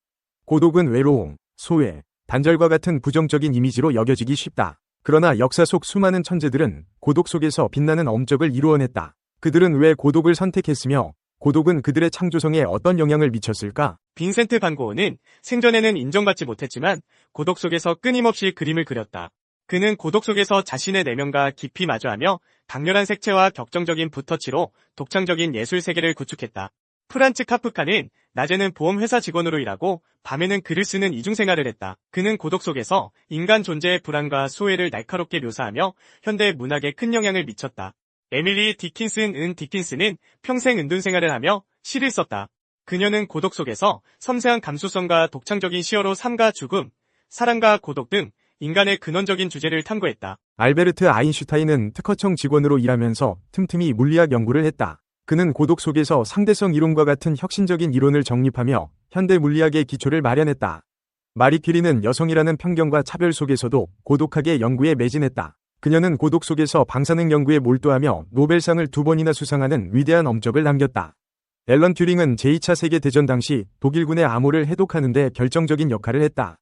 고독은 외로움, 소외, 단절과 같은 부정적인 이미지로 여겨지기 쉽다. 그러나 역사 속 수많은 천재들은 고독 속에서 빛나는 업적을 이루어냈다. 그들은 왜 고독을 선택했으며 고독은 그들의 창조성에 어떤 영향을 미쳤을까? 빈센트 반 고흐는 생전에는 인정받지 못했지만 고독 속에서 끊임없이 그림을 그렸다. 그는 고독 속에서 자신의 내면과 깊이 마주하며 강렬한 색채와 격정적인 붓터치로 독창적인 예술 세계를 구축했다. 프란츠 카프카는 낮에는 보험회사 직원으로 일하고 밤에는 글을 쓰는 이중생활을 했다. 그는 고독 속에서 인간 존재의 불안과 소외를 날카롭게 묘사하며 현대 문학에 큰 영향을 미쳤다. 에밀리 디킨슨은 평생 은둔생활을 하며 시를 썼다. 그녀는 고독 속에서 섬세한 감수성과 독창적인 시어로 삶과 죽음, 사랑과 고독 등 인간의 근원적인 주제를 탐구했다. 알베르트 아인슈타인은 특허청 직원으로 일하면서 틈틈이 물리학 연구를 했다. 그는 고독 속에서 상대성 이론과 같은 혁신적인 이론을 정립하며 현대 물리학의 기초를 마련했다. 마리 퀴리는 여성이라는 편견과 차별 속에서도 고독하게 연구에 매진했다. 그녀는 고독 속에서 방사능 연구에 몰두하며 노벨상을 2번이나 수상하는 위대한 업적을 남겼다. 앨런 튜링은 제2차 세계대전 당시 독일군의 암호를 해독하는 데 결정적인 역할을 했다.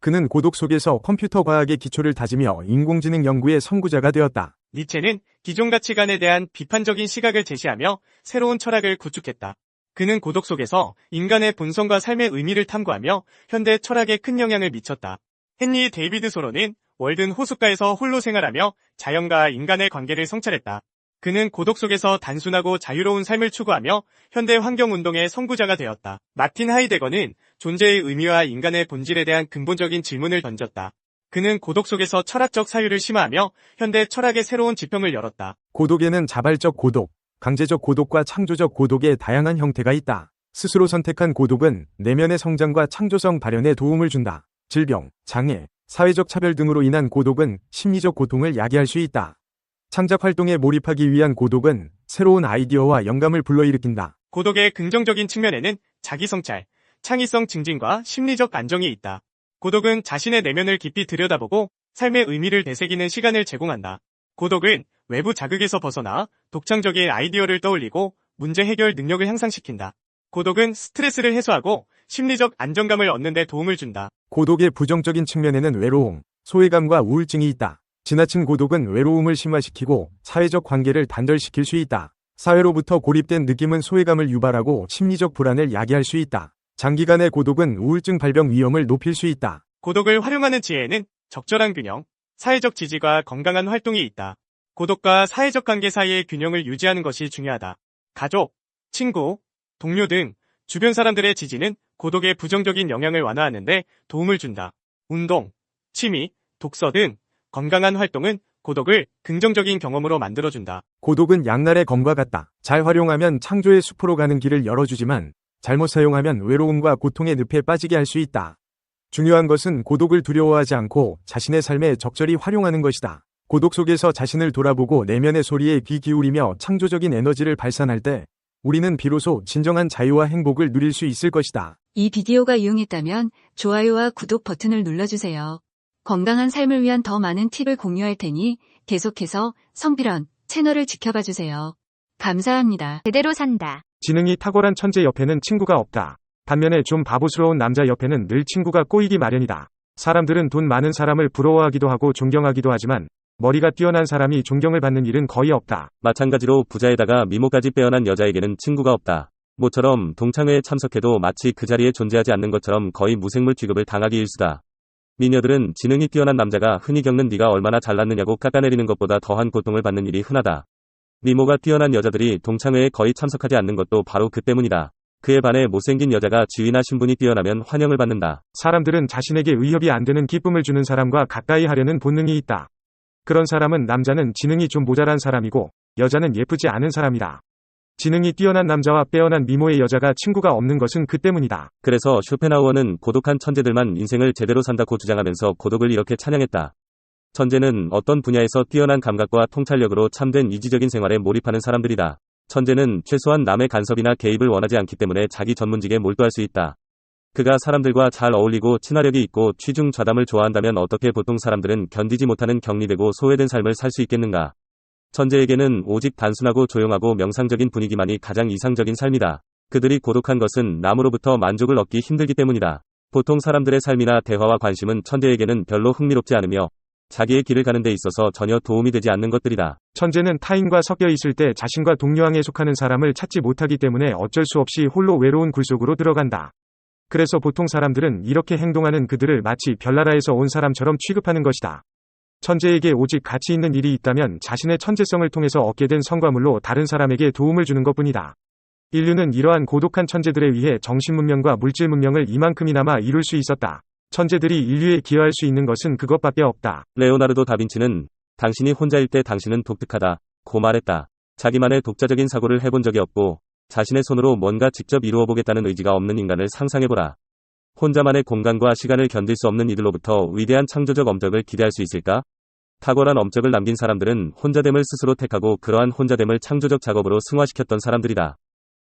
그는 고독 속에서 컴퓨터 과학의 기초를 다지며 인공지능 연구의 선구자가 되었다. 니체는 기존 가치관에 대한 비판적인 시각을 제시하며 새로운 철학을 구축했다. 그는 고독 속에서 인간의 본성과 삶의 의미를 탐구하며 현대 철학에 큰 영향을 미쳤다. 헨리 데이비드 소로는 월든 호숫가에서 홀로 생활하며 자연과 인간의 관계를 성찰했다. 그는 고독 속에서 단순하고 자유로운 삶을 추구하며 현대 환경운동의 선구자가 되었다. 마틴 하이데거는 존재의 의미와 인간의 본질에 대한 근본적인 질문을 던졌다. 그는 고독 속에서 철학적 사유를 심화하며 현대 철학의 새로운 지평을 열었다. 고독에는 자발적 고독, 강제적 고독과 창조적 고독의 다양한 형태가 있다. 스스로 선택한 고독은 내면의 성장과 창조성 발현에 도움을 준다. 질병, 장애, 사회적 차별 등으로 인한 고독은 심리적 고통을 야기할 수 있다. 창작 활동에 몰입하기 위한 고독은 새로운 아이디어와 영감을 불러일으킨다. 고독의 긍정적인 측면에는 자기 성찰, 창의성 증진과 심리적 안정이 있다. 고독은 자신의 내면을 깊이 들여다보고 삶의 의미를 되새기는 시간을 제공한다. 고독은 외부 자극에서 벗어나 독창적인 아이디어를 떠올리고 문제 해결 능력을 향상시킨다. 고독은 스트레스를 해소하고 심리적 안정감을 얻는 데 도움을 준다. 고독의 부정적인 측면에는 외로움, 소외감과 우울증이 있다. 지나친 고독은 외로움을 심화시키고 사회적 관계를 단절시킬 수 있다. 사회로부터 고립된 느낌은 소외감을 유발하고 심리적 불안을 야기할 수 있다. 장기간의 고독은 우울증 발병 위험을 높일 수 있다. 고독을 활용하는 지혜에는 적절한 균형, 사회적 지지가 건강한 활동이 있다. 고독과 사회적 관계 사이의 균형을 유지하는 것이 중요하다. 가족, 친구, 동료 등 주변 사람들의 지지는 고독의 부정적인 영향을 완화하는 데 도움을 준다. 운동, 취미, 독서 등 건강한 활동은 고독을 긍정적인 경험으로 만들어준다. 고독은 양날의 검과 같다. 잘 활용하면 창조의 숲으로 가는 길을 열어주지만 잘못 사용하면 외로움과 고통의 늪에 빠지게 할 수 있다. 중요한 것은 고독을 두려워하지 않고 자신의 삶에 적절히 활용하는 것이다. 고독 속에서 자신을 돌아보고 내면의 소리에 귀 기울이며 창조적인 에너지를 발산할 때 우리는 비로소 진정한 자유와 행복을 누릴 수 있을 것이다. 이 비디오가 유용했다면 좋아요와 구독 버튼을 눌러주세요. 건강한 삶을 위한 더 많은 팁을 공유할 테니 계속해서 성필원 채널을 지켜봐 주세요. 감사합니다. 제대로 산다. 지능이 탁월한 천재 옆에는 친구가 없다. 반면에 좀 바보스러운 남자 옆에는 늘 친구가 꼬이기 마련이다. 사람들은 돈 많은 사람을 부러워하기도 하고 존경하기도 하지만 머리가 뛰어난 사람이 존경을 받는 일은 거의 없다. 마찬가지로 부자에다가 미모까지 빼어난 여자에게는 친구가 없다. 모처럼 동창회에 참석해도 마치 그 자리에 존재하지 않는 것처럼 거의 무생물 취급을 당하기 일수다. 미녀들은 지능이 뛰어난 남자가 흔히 겪는 네가 얼마나 잘났느냐고 깎아내리는 것보다 더한 고통을 받는 일이 흔하다. 미모가 뛰어난 여자들이 동창회에 거의 참석하지 않는 것도 바로 그 때문이다. 그에 반해 못생긴 여자가 지위나 신분이 뛰어나면 환영을 받는다. 사람들은 자신에게 의협이 안 되는 기쁨을 주는 사람과 가까이 하려는 본능이 있다. 그런 사람은 남자는 지능이 좀 모자란 사람이고 여자는 예쁘지 않은 사람이다. 지능이 뛰어난 남자와 빼어난 미모의 여자가 친구가 없는 것은 그 때문이다. 그래서 쇼펜하우어는 고독한 천재들만 인생을 제대로 산다고 주장하면서 고독을 이렇게 찬양했다. 천재는 어떤 분야에서 뛰어난 감각과 통찰력으로 참된 이지적인 생활에 몰입하는 사람들이다. 천재는 최소한 남의 간섭이나 개입을 원하지 않기 때문에 자기 전문직에 몰두할 수 있다. 그가 사람들과 잘 어울리고 친화력이 있고 취중좌담을 좋아한다면 어떻게 보통 사람들은 견디지 못하는 격리되고 소외된 삶을 살 수 있겠는가? 천재에게는 오직 단순하고 조용하고 명상적인 분위기만이 가장 이상적인 삶이다. 그들이 고독한 것은 남으로부터 만족을 얻기 힘들기 때문이다. 보통 사람들의 삶이나 대화와 관심은 천재에게는 별로 흥미롭지 않으며 자기의 길을 가는 데 있어서 전혀 도움이 되지 않는 것들이다. 천재는 타인과 섞여 있을 때 자신과 동료항에 속하는 사람을 찾지 못하기 때문에 어쩔 수 없이 홀로 외로운 굴 속으로 들어간다. 그래서 보통 사람들은 이렇게 행동하는 그들을 마치 별나라에서 온 사람처럼 취급하는 것이다. 천재에게 오직 가치 있는 일이 있다면 자신의 천재성을 통해서 얻게 된 성과물로 다른 사람에게 도움을 주는 것뿐이다. 인류는 이러한 고독한 천재들에 의해 정신문명과 물질문명을 이만큼이나마 이룰 수 있었다. 천재들이 인류에 기여할 수 있는 것은 그것밖에 없다. 레오나르도 다빈치는 당신이 혼자일 때 당신은 독특하다 고 말했다. 자기만의 독자적인 사고를 해본 적이 없고 자신의 손으로 뭔가 직접 이루어보겠다는 의지가 없는 인간을 상상해보라. 혼자만의 공간과 시간을 견딜 수 없는 이들로부터 위대한 창조적 업적을 기대할 수 있을까? 탁월한 업적을 남긴 사람들은 혼자됨을 스스로 택하고 그러한 혼자됨을 창조적 작업으로 승화시켰던 사람들이다.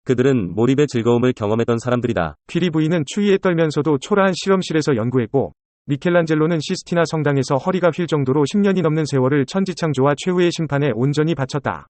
그들은 몰입의 즐거움을 경험했던 사람들이다. 퀴리 부인은 추위에 떨면서도 초라한 실험실에서 연구했고 미켈란젤로는 시스티나 성당에서 허리가 휠 정도로 10년이 넘는 세월을 천지창조와 최후의 심판에 온전히 바쳤다.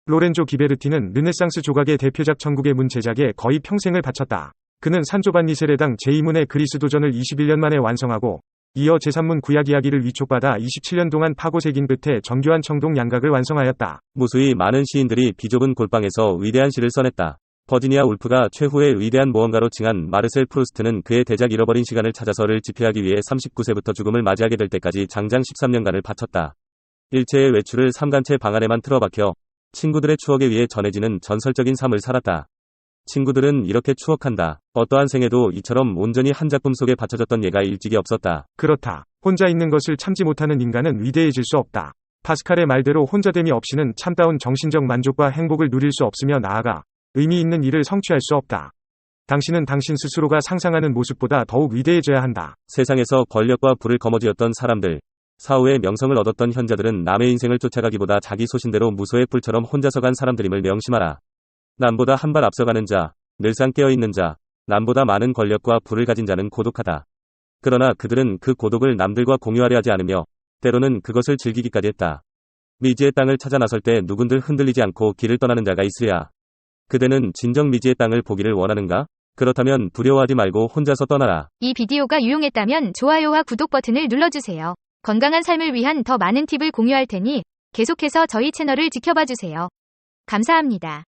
로렌조 기베르티는 르네상스 조각의 대표작 천국의 문 제작에 거의 평생을 바쳤다. 그는 산조반니세레당 제2문의 그리스도전을 21년 만에 완성하고 이어 제3문 구약 이야기를 위촉받아 27년 동안 파고새긴 끝에 정교한 청동 양각을 완성하였다. 무수히 많은 시인들이 비좁은 골방에서 위대한 시를 써냈다. 버지니아 울프가 최후의 위대한 모험가로 칭한 마르셀 프루스트는 그의 대작 잃어버린 시간을 찾아서를 집필하기 위해 39세부터 죽음을 맞이하게 될 때까지 장장 13년간을 바쳤다. 일체의 외출을 삼간체 방 안에만 틀어박혀 친구들의 추억에 의해 전해지는 전설적인 삶을 살았다. 친구들은 이렇게 추억한다. 어떠한 생에도 이처럼 온전히 한 작품 속에 바쳐졌던 예가 일찍이 없었다. 그렇다. 혼자 있는 것을 참지 못하는 인간은 위대해질 수 없다. 파스칼의 말대로 혼자됨이 없이는 참다운 정신적 만족과 행복을 누릴 수 없으며 나아가 의미 있는 일을 성취할 수 없다. 당신은 당신 스스로가 상상하는 모습보다 더욱 위대해져야 한다. 세상에서 권력과 부를 거머쥐었던 사람들, 사후에 명성을 얻었던 현자들은 남의 인생을 쫓아가기보다 자기 소신대로 무소의 뿔처럼 혼자서 간 사람들임을 명심하라. 남보다 한 발 앞서가는 자, 늘상 깨어있는 자, 남보다 많은 권력과 부를 가진 자는 고독하다. 그러나 그들은 그 고독을 남들과 공유하려 하지 않으며 때로는 그것을 즐기기까지 했다. 미지의 땅을 찾아 나설 때 누군들 흔들리지 않고 길을 떠나는 자가 있으랴. 그대는 진정 미지의 땅을 보기를 원하는가? 그렇다면 두려워하지 말고 혼자서 떠나라. 이 비디오가 유용했다면 좋아요와 구독 버튼을 눌러주세요. 건강한 삶을 위한 더 많은 팁을 공유할 테니 계속해서 저희 채널을 지켜봐 주세요. 감사합니다.